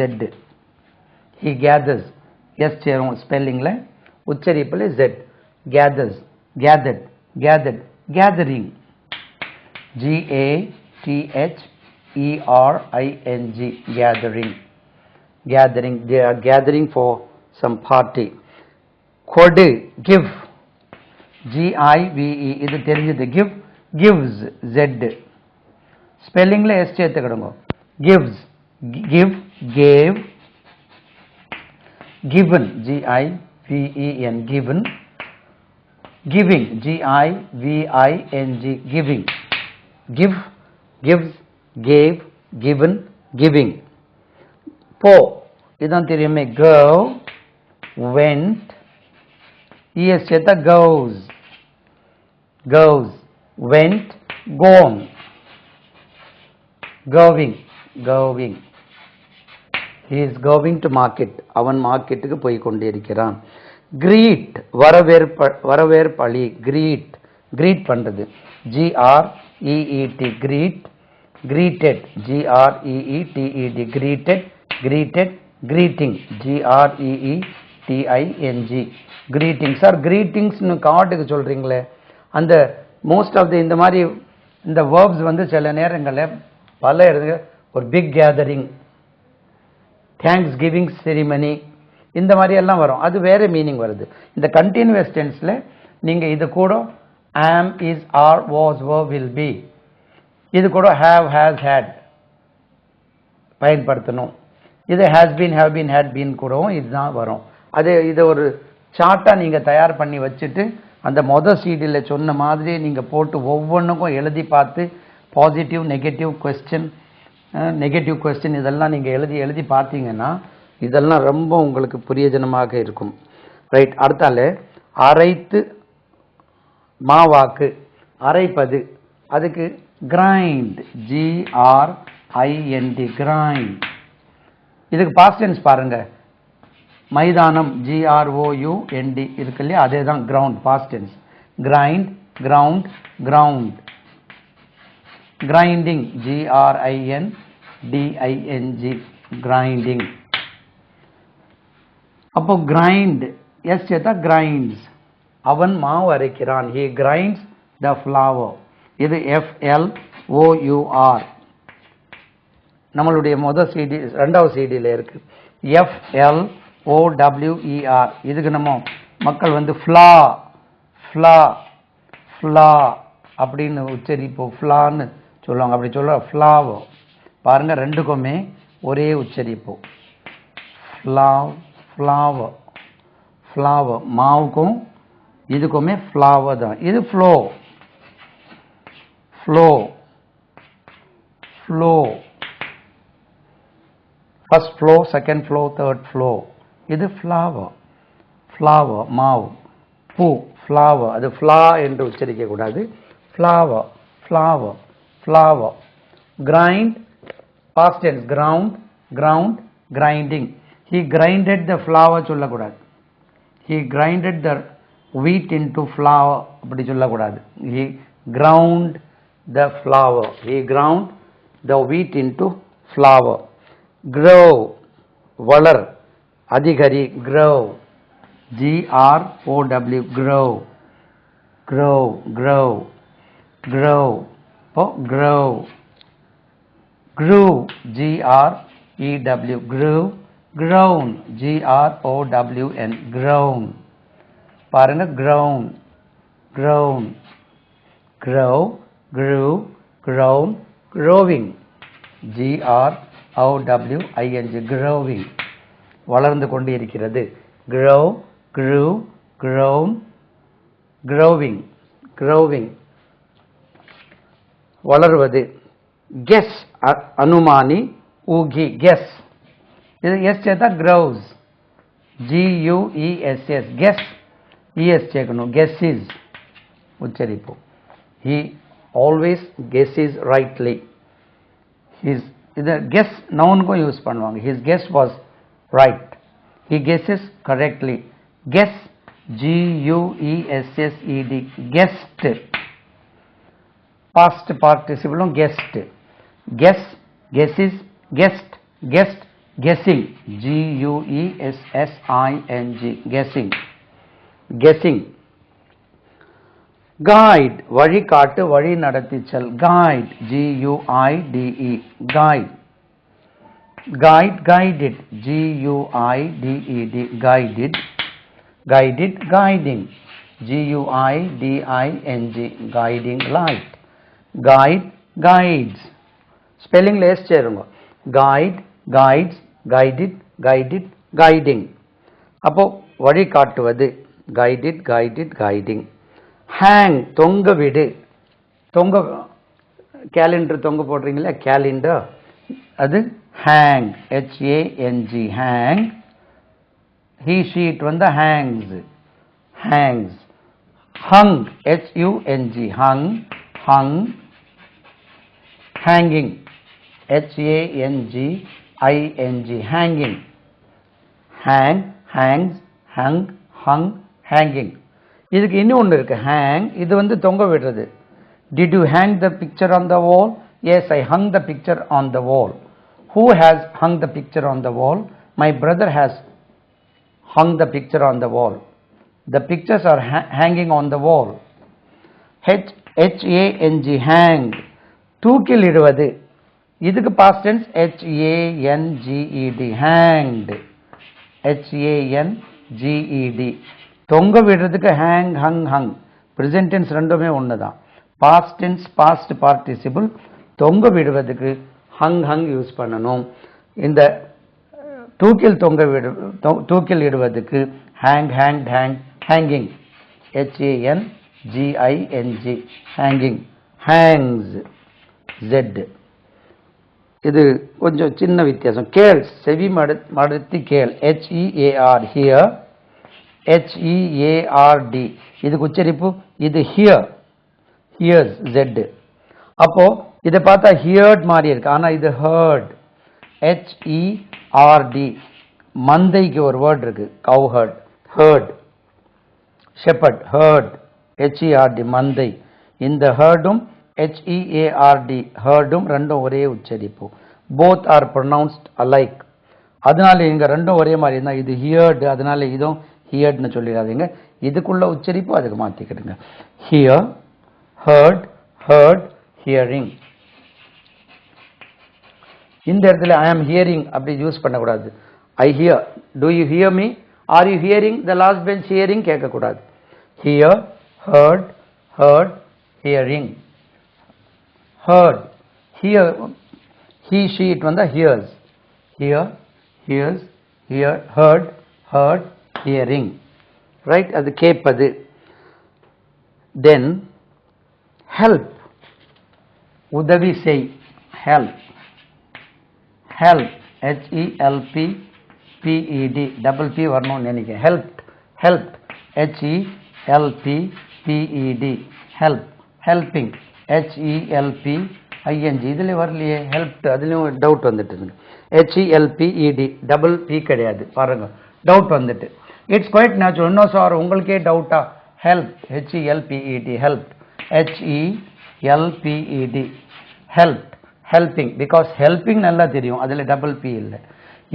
He gathers, S சேரும் ஸ்பெல்லிங்ல, உச்சரிப்பில் Z. Gathers, gathered, gathered, gathering. G-A-T-H-E-R-I-N-G, gathering. Gathering, they are gathering for some party. Kodu, give. G-I-V-E, இது தெரிஞ்சது. Give, gives, Z. ஸ்பெல்லிங்ல S சேர்த்துக்கிடுங்க. Gives, give, gave, given, G-I-V-E-N, given, giving, G-I-V-I-N-G, giving, give, gives, gave, given, giving. Po, இதான் தெரியுமே. Go, went, es சேர்த்தா goes, goes, went, gone, going, going. He is going to market. அவன் மார்க்கெட்டுக்கு போய் கொண்டிருக்கிறான். Greet, வரவேற்பளி. Greet, greet பண்றது. G-R-E-E-T, greet, greeted, G-R-E-E-T-E-D, greeted, greeted, greeting, G-R-E-E-T-I-N-G, greetings. Sir greetingsனு கார்டுக்கு சொல்றீங்களே, அந்த மோஸ்ட் ஆஃப் தி இந்த மாதிரி இந்த verbs வந்து சில நேரங்களில் பல இடத்துல ஒரு big gathering, thanksgiving ceremony, இந்த மாதிரி எல்லாம் வரும். அது வேற மீனிங் வருது. இந்த கண்டினியூஸ் டென்ஸ்ல நீங்க இது கூட am, is, are, was, were, will be, இது கூட have, has, had பயன்படுத்தணும். இது has been, have been, had been கூடவும் இதுதான் வரும். அது இதை ஒரு சார்ட்டா நீங்க தயார் பண்ணி வச்சுட்டு அந்த மொதல் சீடியில் சொன்ன மாதிரி நீங்க போட்டு ஒவ்வொன்றுக்கும் எழுதி பார்த்து பாசிட்டிவ் நெகட்டிவ் கொஸ்டின் இதெல்லாம் நீங்க எழுதி பார்த்தீங்கன்னா இதெல்லாம் ரொம்ப உங்களுக்கு பிரயோஜனமாக இருக்கும். ரைட். அடுத்தால அரைத்து மாவாக்கு, அரைப்பது, அதுக்கு கிரைண்ட், G-R-I-N-D, கிரைண்ட். இதுக்கு பாஸ்ட் டென்ஸ் பாருங்க. மைதானம், G-R-O-U-N-D இருக்கு இல்லையா, அதே தான் ground, past tense. Grind, ground, ground. Grinding, G-R-I-N-D-I-N-G, grinding. அப்போ கிரைண்ட் எஸ் சேர்த்தா கிரைண்ட்ஸ். அவன் மாவு அரைக்கிறான். he grinds the flour. இது F-L-O-U-R. நம்மளுடைய முதல் சிடி, ரெண்டாவது சிடியில் இருக்கு. F-L-O-W-E-R. இதுக்கு நம்ம மக்கள் வந்து ஃப்ளா ஃப்ளா ஃப்ளா அப்படின்னு உச்சரிப்போம். ஃப்ளான்னு சொல்லுவாங்க. அப்படி சொல்ல ஃப்ளாவோ. பாருங்க, ரெண்டுக்குமே ஒரே உச்சரிப்போம். ஃப்ளாவ், ஃப்ளாவர், ஃப்ளாவர். மாவுக்கும் இதுக்குமே ஃப்ளாவர் தான். இது flow, flow, flow. First flow, second flow, third flow. இது ஃப்ளாவர், ஃப்ளாவர், மாவு. பூ, ஃப்ளாவர். அது ஃப்ளா என்று உச்சரிக்க கூடாது. Flower, flower, flower. Grind, past tense. Ground, ground, grinding. he grinded the flour சொல்லக்கூடாது. he grinded the wheat into flour அப்படி சொல்லக்கூடாது. he ground the flour. he ground the wheat into flour. grow, வளர், அதிகரி, grow, G-R-O-W, grow, grow, grow, grow. oh grow, grew, G-R-E-W, grew, grown, G-R-O-W-N, grown. பாருங்க, grown, grown, grow, grew, grown, growing, G-R-O-W-I-N-G, growing, வளர்ந்து கொண்டு இருக்கிறது. grow, grew, grown, growing, growing, வளர்வது. guess, அனுமானி, ஊகி, guess. இது S சேர்த்தா grows, G-U-E-S-S, guess, E-S சேர்க்கணும். guesses உச்சரிப்போம். he always guesses rightly. இது guess நவுனுக்கும் use பண்ணுவாங்க. his guess was right. he guesses correctly. Guess, G-U-E-S-S-E-D, guessed. Past participle guessed. Guess, guesses, guessed, guessed, guessing, G-U-E-S-S-I-N-G, guessing, guessing. Guide, வழிகாட்டு, வழி நடத்திச்சல், guide, G-U-I-D-E, guide. Guide, guided, G-U-I-D-E-D, guided, guided, guiding, G-U-I-D-I-N-G, guiding light. Guide, guides. Spelling less சேருங்க. Guide, guides, guided, guided, guiding. அப்போ வழி காட்டுவது, guided, guided, guiding. Hang, தொங்க விடு, தொங்க calendar தொங்க போடுறீங்களா, கேலண்டர், அது hang, H-A-N-G, hang. He, she, it வந்து hangs, hangs. Hung, H-U-N-G, hung, hung. Hanging, H-A-N-G-I-N-G, hanging. Hang, hangs, hung, hung, hanging. இதுக்கு இன்னும் ஒன்று இருக்கு, hang, இது வந்து தொங்க விடுறது. Did you hang the picture on the wall? Yes, I hung the picture on the wall. Who has hung the picture on the wall? My brother has hung the picture on the wall. The pictures are hanging on the wall. H-A-N-G, hang, தூக்கில் இடுவது, இதுக்கு past tense H-A-N-G-E-D, hanged, H-A-N-G-E-D. தொங்க விடுறதுக்கு hang, hung, hung. present tense ரெண்டுமே ஒண்ணுதான். past tense past participle, தொங்க விடுவதுக்கு hung, hung use பண்ணணும். இந்த தூக்கில் தூக்கில் இடுவதுக்கு hang, hanged, hang, hanging, H-A-N-G-I-N-G, hanging, hangs, Z. இது கொஞ்சம் சின்ன வித்தியாசம். கேள், செவி மடுத்தி கேள், H-E-A-R, hear, H-E-A-R-D, இதுக்கு உச்சரிப்பு, இது hear, hears, Z. அப்போ இதை பார்த்தா heard மாதிரி இருக்கு, ஆனா இது heard, H-E-R-D. மந்தைக்கு ஒரு வேர்ட் இருக்கு, cow herd, heard, shepherd, heard, H-E-R-D, மந்தை. இந்த herdum H-E-A-R-D, herdum ரெண்டும் ஒரே உச்சரிப்பு. both are pronounced alike. அதனால இங்க ரெண்டும் ஒரே மாதிரி இருந்தா இது heard, அதனால இதுவும் heardனு சொல்லிடாதீங்க, இதுக்குள்ள உச்சரிப்பு அதுக்கு மாத்திக்கிடுங்க. hear, heard, heard, hearing. இந்த இடத்துல I am hearing அப்படி யூஸ் பண்ணக்கூடாது. I hear, do you hear me? Are you hearing? The last bench hearing கேட்கக்கூடாது. hear, heard, heard, hearing. heard, hear, he, she, it வந்து hears, hear, hears, hear, heard, heard, hearing, right? அது கேட்பது. then help, உதவி செய், help, help, H-E-L-P, P-E-D, double P வரணும்னு நினைக்கிறேன், helped, helped, H-E-L-P-P-E-D, help, helping, H-E-L-P-I-N-G, இதுல வரலையே helped, அதுலயும் டவுட் வந்துட்டு இருக்கு. H-E-L-P-E-D, டபுள் P கிடையாது, பாருங்க டவுட் வந்துட்டு. It's quite natural. இன்னும் சார் உங்களுக்கே டவுட்டா, help, H-E-L-P-E-D, helped, H-E-L-P-E-D, helped, helping, because helping நல்லா தெரியும், அதுல டபுள் P இல்லை.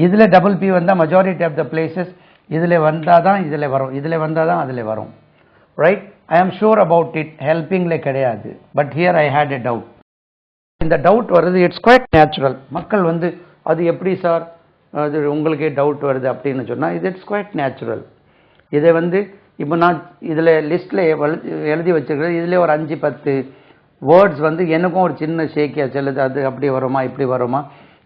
இதுல டபுள் P வந்தா majority of the places இதுல வந்தாதான் இதுல வரும், இதுல வந்தாதான் அதுல வரும், right? I am sure about it, helpingல கிடையாது, but here I had a doubt. இந்த டவுட் வருது, இட்ஸ் குவைட் நேச்சுரல். மக்கள் வந்து அது எப்படி சார் அது உங்களுக்கே டவுட் வருது அப்படின்னு சொன்னா, இது இட்ஸ் குவைட் நேச்சுரல். இதை வந்து இப்போ நான் இதுல லிஸ்ட்ல எழுதி வச்சிருக்கிறது, இதுல ஒரு 5-10 வேர்ட்ஸ் வந்து எனக்கும் ஒரு சின்ன ஷேக்கியா செல்லுது, அது அப்படி வருமா இப்படி வருமா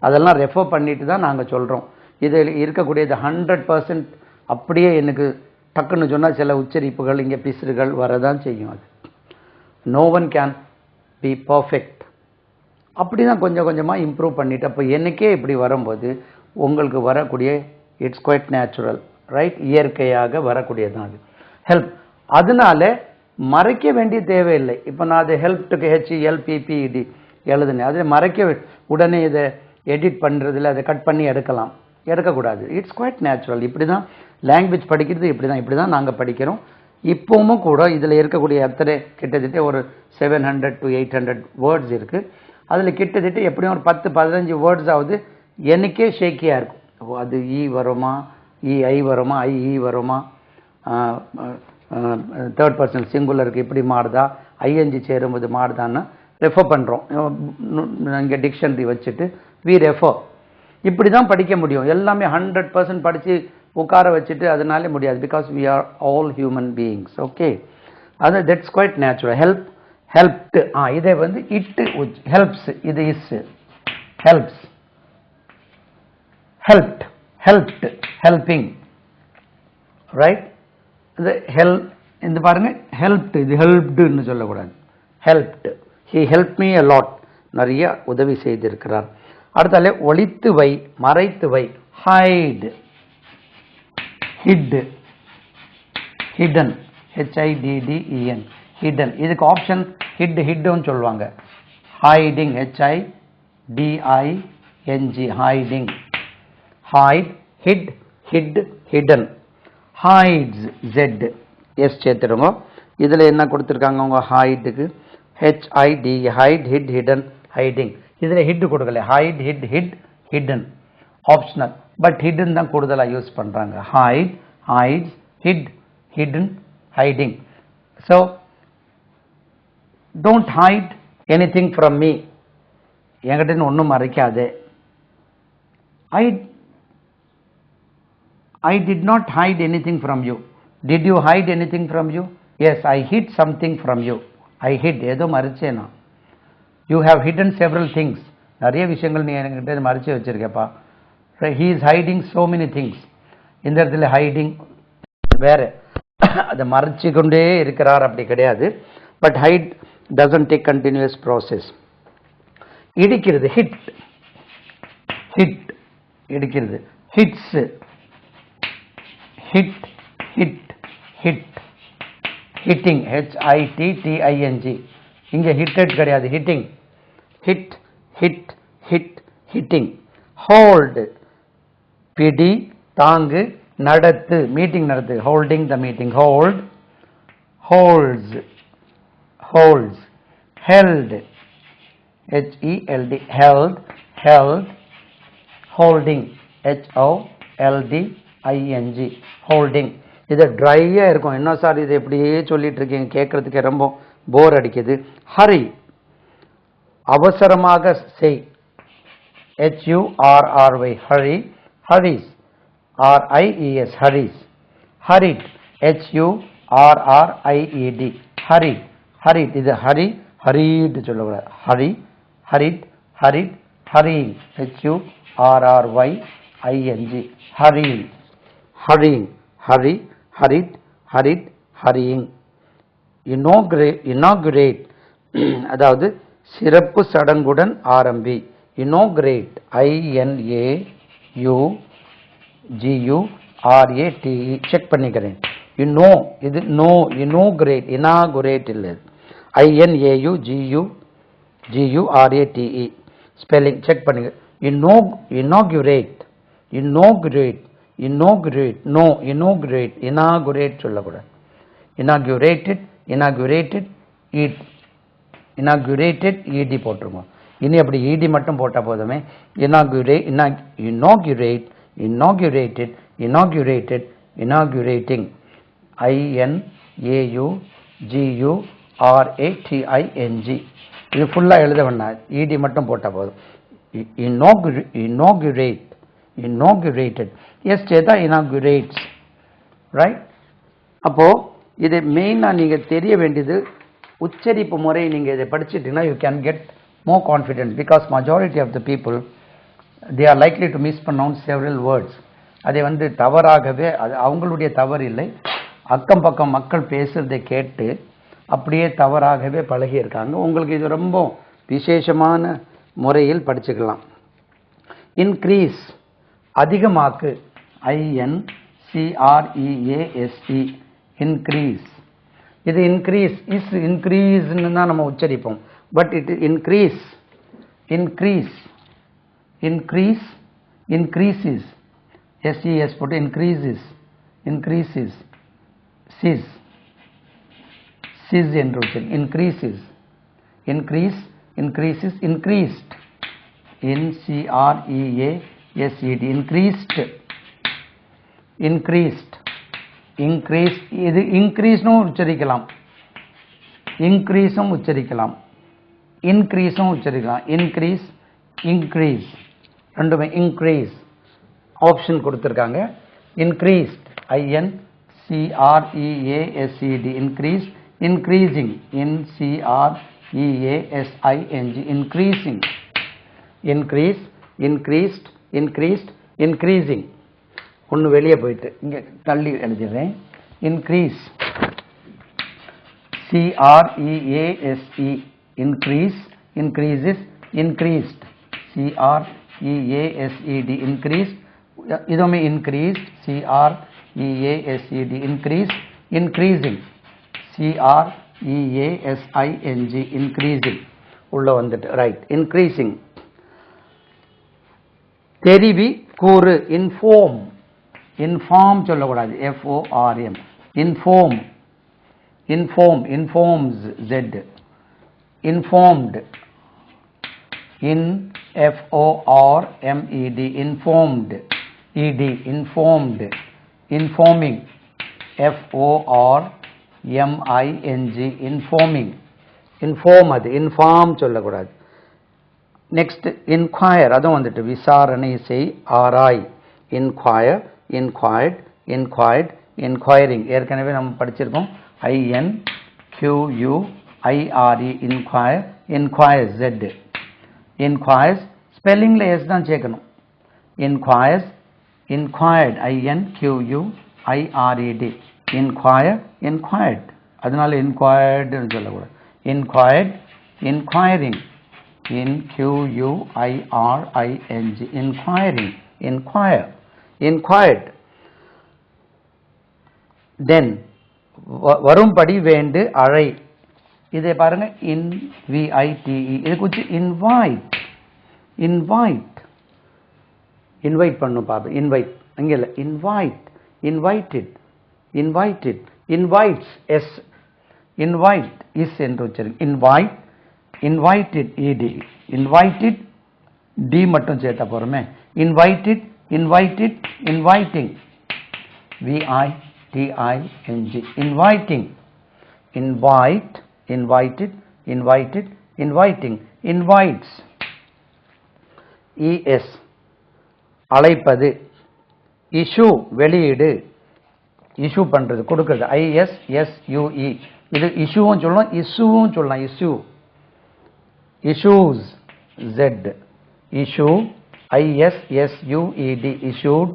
அதெல்லாம் ரெஃபர் பண்ணிட்டு தான் நாங்கள் சொல்கிறோம். இதில் இருக்கக்கூடியது 100% அப்படியே எனக்கு டக்குன்னு சொன்னால் சில உச்சரிப்புகள் இங்கே பிசுறுகள் வரதான் செய்யும். அது no one can be perfect. அப்படி தான் கொஞ்சம் கொஞ்சமாக இம்ப்ரூவ் பண்ணிட்டு அப்போ எனக்கே இப்படி வரும்போது உங்களுக்கு வரக்கூடிய இட்ஸ் குவைட் நேச்சுரல், ரைட்? இயற்கையாக வரக்கூடியதான் அது ஹெல்ப். அதனால மறைக்க வேண்டிய தேவையில்லை. இப்போ நான் அது ஹெல்ப்டுக்கு HELPPED எழுதுனேன், அது மறைக்க உடனே இதை எடிட் பண்ணுறதுல அதை கட் பண்ணி எடுக்கலாம். எடுக்கக்கூடாது. It's quite natural. இப்படி தான் லாங்குவேஜ் படிக்கிறது, இப்படி தான் நாங்கள் படிக்கிறோம். இப்போவும் கூட இதில் இருக்கக்கூடிய எத்தனை கிட்டத்தட்ட ஒரு 700 to 800 வேர்ட்ஸ் இருக்குது. அதில் கிட்டத்தட்ட எப்படியும் ஒரு 10-15 வேர்ட்ஸ் ஆகுது எனக்கே ஷேக்கியாக இருக்கும். அது வருமா, ஐ வருமா, ஐ வருமா, தேர்ட் பர்சன் சிங்குலருக்கு இப்படி மாறுதா, ஐஎன்ஜி சேரும்போது மாறுதான்னு ரெஃபர் பண்ணுறோம். இங்கே டிக்ஷனரி வச்சுட்டு வி ரெஃபர். இப்படி தான் படிக்க முடியும். எல்லாமே 100% படித்து உட்கார வச்சுட்டு அதனாலே முடியாது. Because we are all human beings. Okay, அது தட்ஸ் குவைட் நேச்சுரல். ஹெல்ப்டு, இதே வந்து இட்டு ஹெல்ப்ஸ், இது is helps, helped, helped, helping, right. இது இந்த பாருங்க, ஹெல்ப்டு, இது ஹெல்ப்டுன்னு சொல்லக்கூடாது, helped. He help me a lot, நிறைய உதவி செய்திருக்கிறார். அடுத்தாலே ஒளித்து வை, மறைத்து வை, height, hid, hidden, HIDDEN, hidden. இதுக்கு ஆப்ஷன் ஹிட்னு சொல்லுவாங்க. Hiding, HIDING, hiding, height, hid, hid, hidden. Heights, Z, S சேர்த்துடுங்க. இதில் என்ன கொடுத்துருக்காங்க உங்க ஹைட்டுக்கு, HID, hide, hid, hidden, hiding. இதில் ஹிட் கொடுக்கல, hide, hid, hid, hidden optional. But hidden தான் கூடுதலாக யூஸ் பண்ணுறாங்க. Hide, hides, hid, hidden, hiding. So don't hide anything from me, என்கிட்ட ஒன்றும் மறைக்காது. I did not hide anything from you. Did you hide anything from you? Yes, I hid something from you. I hid, ஏதோ மறைச்சேனா. You have hidden several things. நிறைய விஷயங்கள் நீ என்கிட்ட மறைச்சு வச்சிருக்கப்பா. He is hiding so many things. இந்த இடத்துல hiding வேற, அதை மறைச்சு கொண்டே இருக்கிறார் அப்படி கிடையாது. But hide doesn't take continuous process. இடிக்கிறது, ஹிட், ஹிட், இடிக்கிறது, hits, hit, hit, hit, hitting, HITTING. இங்கே ஹிட்டட் கிடையாது, hitting, hit, hit, hit, hitting. Hold, பிடி, தாங்கு, நடத்து, மீட்டிங் நடத்து, holding the meeting, hold, holds, holds, held, HELD, held, held, holding, HOLDING, holding. இது ட்ரையாக இருக்கும். என்ன சார் இது எப்படியே சொல்லிட்டு இருக்கீங்க, கேட்கறதுக்கு ரொம்ப போர் அடிக்குது. ஹரி, அவசரமாக செய், HURRY, hurry, hurries, RIES, hurries. Hurried, HURRIED, hurry, hurried. இது ஹரி, ஹரீட் சொல்லக்கூடாது. Hurry, hurried, hurried, hurrying, HURRYING, hurrying, hurrying, hurry, hurried, hurried, hurrying. Inaugurate, அதாவது சிறப்பு சடங்குடன் ஆரம்பி. இனாகுரேட், INAUGURATE, செக் பண்ணிக்கிறேன். இது நோ, இனோகுரேட், இனாகுரேட் இல்லை, INAUGURATE, ஸ்பெல்லிங் செக் பண்ணுங்க. Inaugurate, inaugurate, inaugurate, no, inaugurate, inaugurate சொல்லக்கூடாது. இனாகுரேட்டட், இனாகுரேட்டட், இனாகுரேட்டட், ED போட்டுருங்க. இனி அப்படி ED மட்டும் போட்டால் போதுமே. Inaugurate, inaugurate, inaugurated, inaugurated, inaugurating, INAUGURATING. இது ஃபுல்லாக எழுத வேண்டாம், ED மட்டும் போட்டால் போதும். இனாகுரேட், inaugurated, எஸ் சேதா inaugurates, ரைட். அப்போது இது மெயினாக நீங்கள் தெரிய வேண்டியது உச்சரிப்பு முறை. நீங்கள் இதை படிச்சுட்டீங்கன்னா you can get more confidence. Because majority of the people they are likely to mispronounce several words. அதை வந்து தவறாகவே, அது அவங்களுடைய தவறு இல்லை, அக்கம் பக்கம் மக்கள் பேசுறதை கேட்டு அப்படியே தவறாகவே பழகியிருக்காங்க. உங்களுக்கு இது ரொம்ப விசேஷமான முறையில் படிச்சுக்கலாம். இன்க்ரீஸ், அதிகமாக்கு, INCREASE, இன்க்ரீஸ். இது இன்க்ரீஸ், இன்க்ரீஸ்ன்னு தான் நம்ம உச்சரிப்போம். But it increase, increase, increase, increases, SES போட்டு increases, increases, sis, sis என்று உச்சரிக்கும். increases, increase, increases, increased, INCREASED, increased, increased, increase. இது increaseனும் உச்சரிக்கலாம், increaseம் உச்சரிக்கலாம், increaseம் உச்சரிக்கலாம். increase, increase ரெண்டுமே increase ஆப்ஷன் கொடுத்திருக்காங்க. increased, INCREASED, increase, increasing, INCREASING, increasing, increase, increased, increased, increasing. ஒன்று வெளியே போயிட்டு இங்கே தள்ளி எழுதிடுறேன். increase, CREASE, increase, increases, increased, CREASED, increased. இதுவுமே increased, CREASED, increased, increasing, CREASING, increasing. உள்ள வந்துட்டு ரைட். increasing. தெரிவி கூறு, inform, inform சொல்லக்கூடாது, FORM, inform, inform, informs, Z, informed, INFORMED, informed, ED, informed, informing, FORMING, informing, inform, அது inform சொல்லக்கூடாது. Next inquire, அதுவும் வந்துட்டு விசாரணை செய், ஆராய், inquire, inquired, inquired, inquiring. ஏற்கனவே நம்ம படிச்சிருக்கோம். INQUIRE, inquire, inquires, Z, inquires ஸ்பெல்லிங்கில் எஸ் தான் சேர்க்கணும். inquires, inquired, INQUIRED, inquire, inquired, அதனால inquired சொல்லக்கூடாது. inquired, inquiring, INQUIRING, inquiring, inquire, inquired. then வரும்படி வேண்டு அழை. இதை பாருங்க, INVITE, இது கொஞ்சம் invite, invite, invite பண்ணும் பாப்பா. invite அங்க இல்ல, invite, invited, invited, invites, S, invite, is என்று உச்சரிக்கும். invite, invited, ED, invited, D மட்டும் சேர்த்தா போறோமே. invited, invited, inviting, VITING, inviting, invite, invited, invited, inviting, invites, ES, அழைப்பது. issue, வெளியீடு, issue பண்றது, கொடுக்கிறது, ISSUE, இது issueவும் சொல்லலாம், issueவும் சொல்லலாம். issue, issues, Z, issue, ISSUED, issued,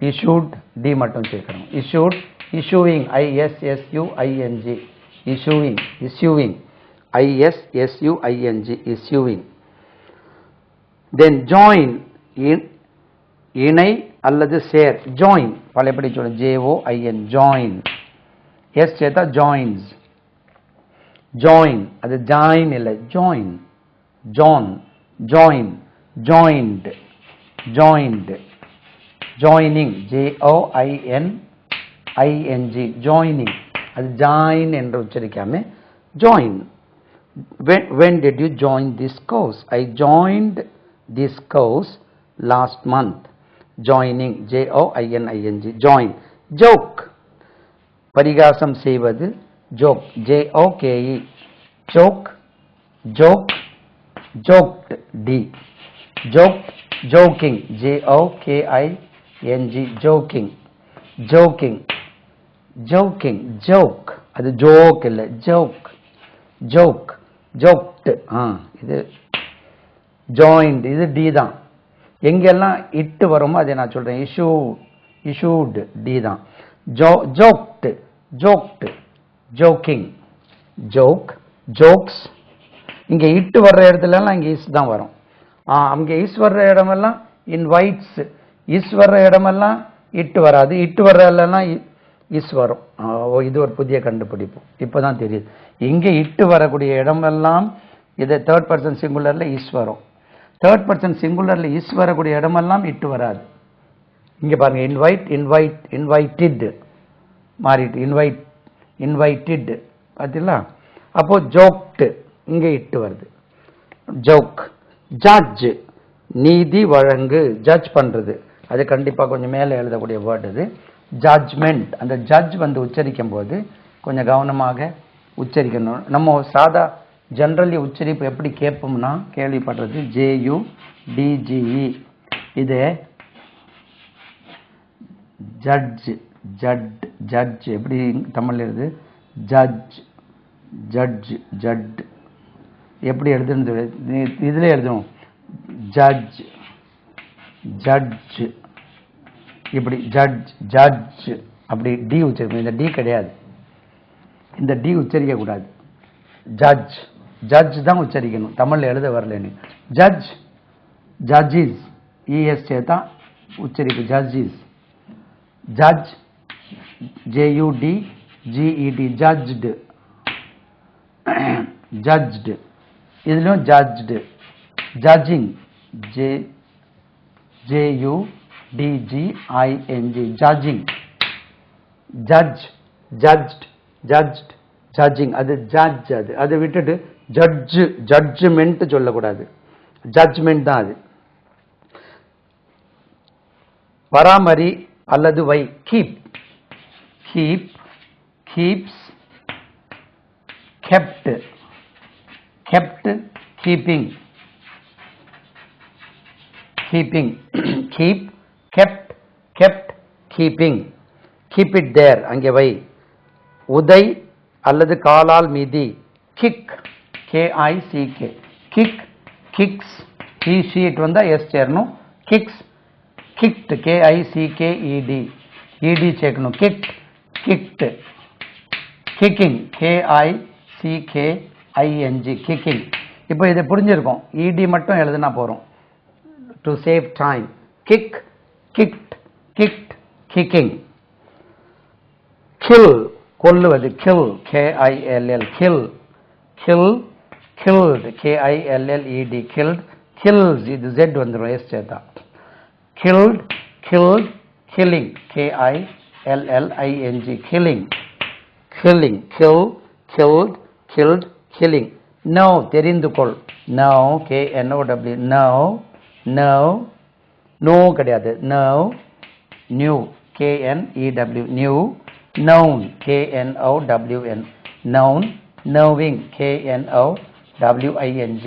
issued, D மட்டும் சேர்க்கணும். issued, issuing, ISSUING, issuing, issuing, ISSUING, issuing. then join, இணை அல்லது சேர், join பழையபடி சொல்ல, JOIN, join, S சேர்த்தா joins, join, அது join இல்லை, join, John, join, joined, joined, joining, JOINING, joining, அது join என்று உச்சரிக்காம join. when did you join this course? I joined this course last month. joining, JOINING, join. joke, பரிகாசம் செய்வது, joke, JOKE, joke, joke, joked, D, joked, joking, JOKING, joking, joking, joking, joke, அது joke இல்லை, joke, joke, joked, இது joined, இது D தான். எங்கெல்லாம் இட்டு வருமோ அதை நான் சொல்றேன். issued, D தான். joked, joked, joking, joke, jokes. இங்க இட்டு வர்ற இடத்துல எல்லாம் இங்க இஸ் தான் வரும். அங்க இஸ் வர்ற இடமெல்லாம் இன்வைட்ஸ், இஸ் வர்ற இடமெல்லாம் இட்டு வராது, இட்டு வர்ற எல்லாம் இஸ் வரும். இது ஒரு புதிய கண்டுபிடிப்பு, இப்பதான் தெரியுது. இங்க இட்டு வரக்கூடிய இடமெல்லாம் இது தேர்ட் பர்சன் சிங்குலர்ல இஸ் வரும், தேர்ட் பர்சன் சிங்குலர்ல இஸ் வரக்கூடிய இடமெல்லாம் இட்டு வராது. இங்க பாருங்க இன்வைட்டட் மாறிட்டு இன்வைட்டட் பாத்தீங்களா? அப்போ ஜோக்ட் இங்க இட்டு வருது. ஜோக். ஜட்ஜ் நீதி வழங்கு, ஜட்ஜ் பண்றது, அது கண்டிப்பா கொஞ்சம் மேலே எழுதக்கூடிய வேர்ட் இது. ஜட்ஜ்மெண்ட், அந்த ஜட்ஜ் வந்து உச்சரிக்கும் போது கொஞ்சம் கவனமாக உச்சரிக்கணும். நம்ம சாதா ஜெனரலி உச்சரிப்பு எப்படி கேட்போம்னா கேள்விப்படுறது JUDGE, இது ஜட்ஜ் ஜட்ஜ் எப்படி தமிழ்ல எழுது? ஜட்ஜ் ஜட்ஜ் ஜட் எப்படி எழுதுன்னு இதுல எழுதணும். ஜட்ஜ் ஜட்ஜ் இப்படி ஜட்ஜ் அப்படி டி உச்சரிக்கணும். இந்த டி கிடையாது, இந்த டி உச்சரிக்க கூடாது. ஜட்ஜ் தான் உச்சரிக்கணும், தமிழ்ல எழுத வரலன்னு. ஜட்ஜிஸ் ES சேர்த்தா உச்சரிப்பு ஜட்ஜிஸ். ஜட்ஜ் JUDGED ஜட்ஜ்டு இதுலயும் judged. Judging JUDGING judging. Judged judging அது ஜட்ஜ். அதை விட்டுட்டு ஜட்ஜ்மெண்ட் சொல்லக்கூடாது, ஜட்ஜ்மெண்ட் தான் அது. பராமரி அல்லது வை. keeps kept keeping keep kept keeping. keep it there அங்கே வை. உதை அல்லது காலால் மிதி. kick KICK kicks he sheet வந்தா S சேரணும். kicks kicked KICKED ED சேர்க்கணும். kicked kicking KICKING kicking. இப்போ இதை புரிஞ்சிருக்கும், ED மட்டும் எழுதுனா போறோம் to save time. kicked kicking. kill கொல்லுவது. kill KILL killed KILLED killed. kills இது Z வந்துரும் S சேர்த்தா. killed killing KILLING killing killed killing. know தெரிந்து கொள். know KNOW no கிடையாது. know new KNEW new. known KNOWN known. knowing KNOWING.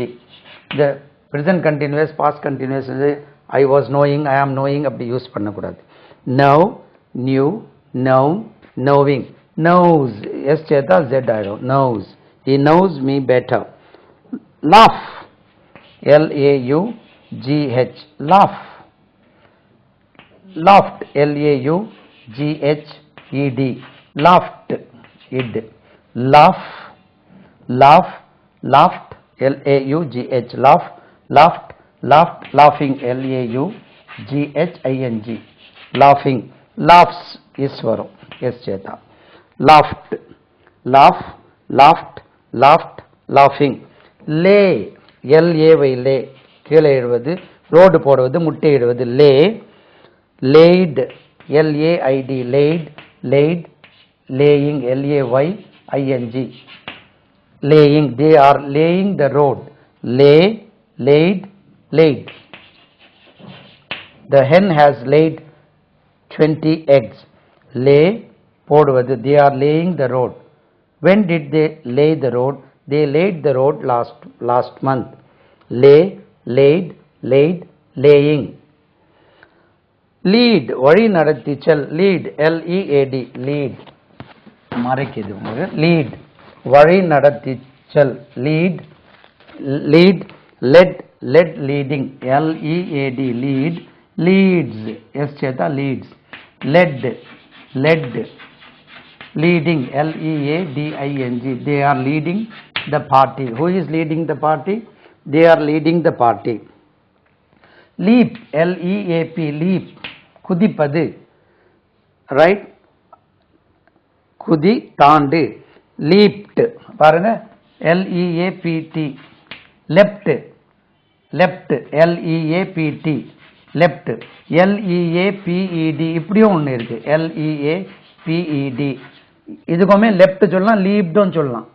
the present continuous past continuous I was knowing I am knowing அப்படி use பண்ணக்கூடாது. know knew known knowing. knows S சேர்த்தா Z ஆயிடும். knows he knows me better. laugh LAUGH laughed LAUGHED laughed id. laughed LAUGH laughed laughing LAUGHING laughing. laughs is வரும் S சேர்த்தா. laughed laughing. lay LAY lay கீழே எழுவது, road போடுவது, முட்டை இடுவது. lay laid LAID laid laying LAYING laying. they are laying the road. laid the hen has laid 20 eggs. lay போடுவது, they are laying the road. when did they lay the road? they laid the road last month. laid laying. lead வழி நடத்தி செல். lead LEAD lead மறைக்குது உங்களுக்கு. lead வழி நடத்தி செல். lead led leading LEAD lead. leads S சேர்த்தா leads. led leading LEADING they are leading the party. who is leading the party? they are leading the party. leap LEAP leap குதிப்பது. right குதி தாண்டு. leaped பாருங்க LEAPT. leapt LEAPT left. LEAPED இப்படியும் ஒன்று இருக்கு. LEAPED இதுக்குமே left சொல்லலாம், லீப்டும் சொல்லலாம்,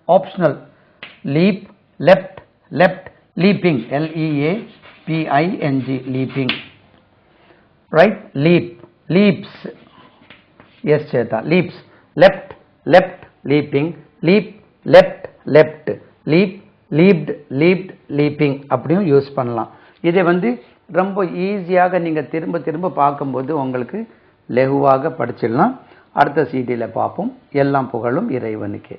optional. Leap, left, left. Leaping, LEAPING, leaping. Right. Leap, leaps. S சேதா, leaps. Left, left, leaping. Leap, left, left. Leap, leapt, leapt, leaping அப்படியும் யூஸ் பண்ணலாம். இதை ரொம்ப ஈஸியாக நீங்கள் திரும்ப திரும்ப பார்க்கும்போது உங்களுக்கு லெகுவாக படிச்சிடலாம். அடுத்த CD பார்ப்போம். எல்லாம் புகழும் இறைவனுக்கே.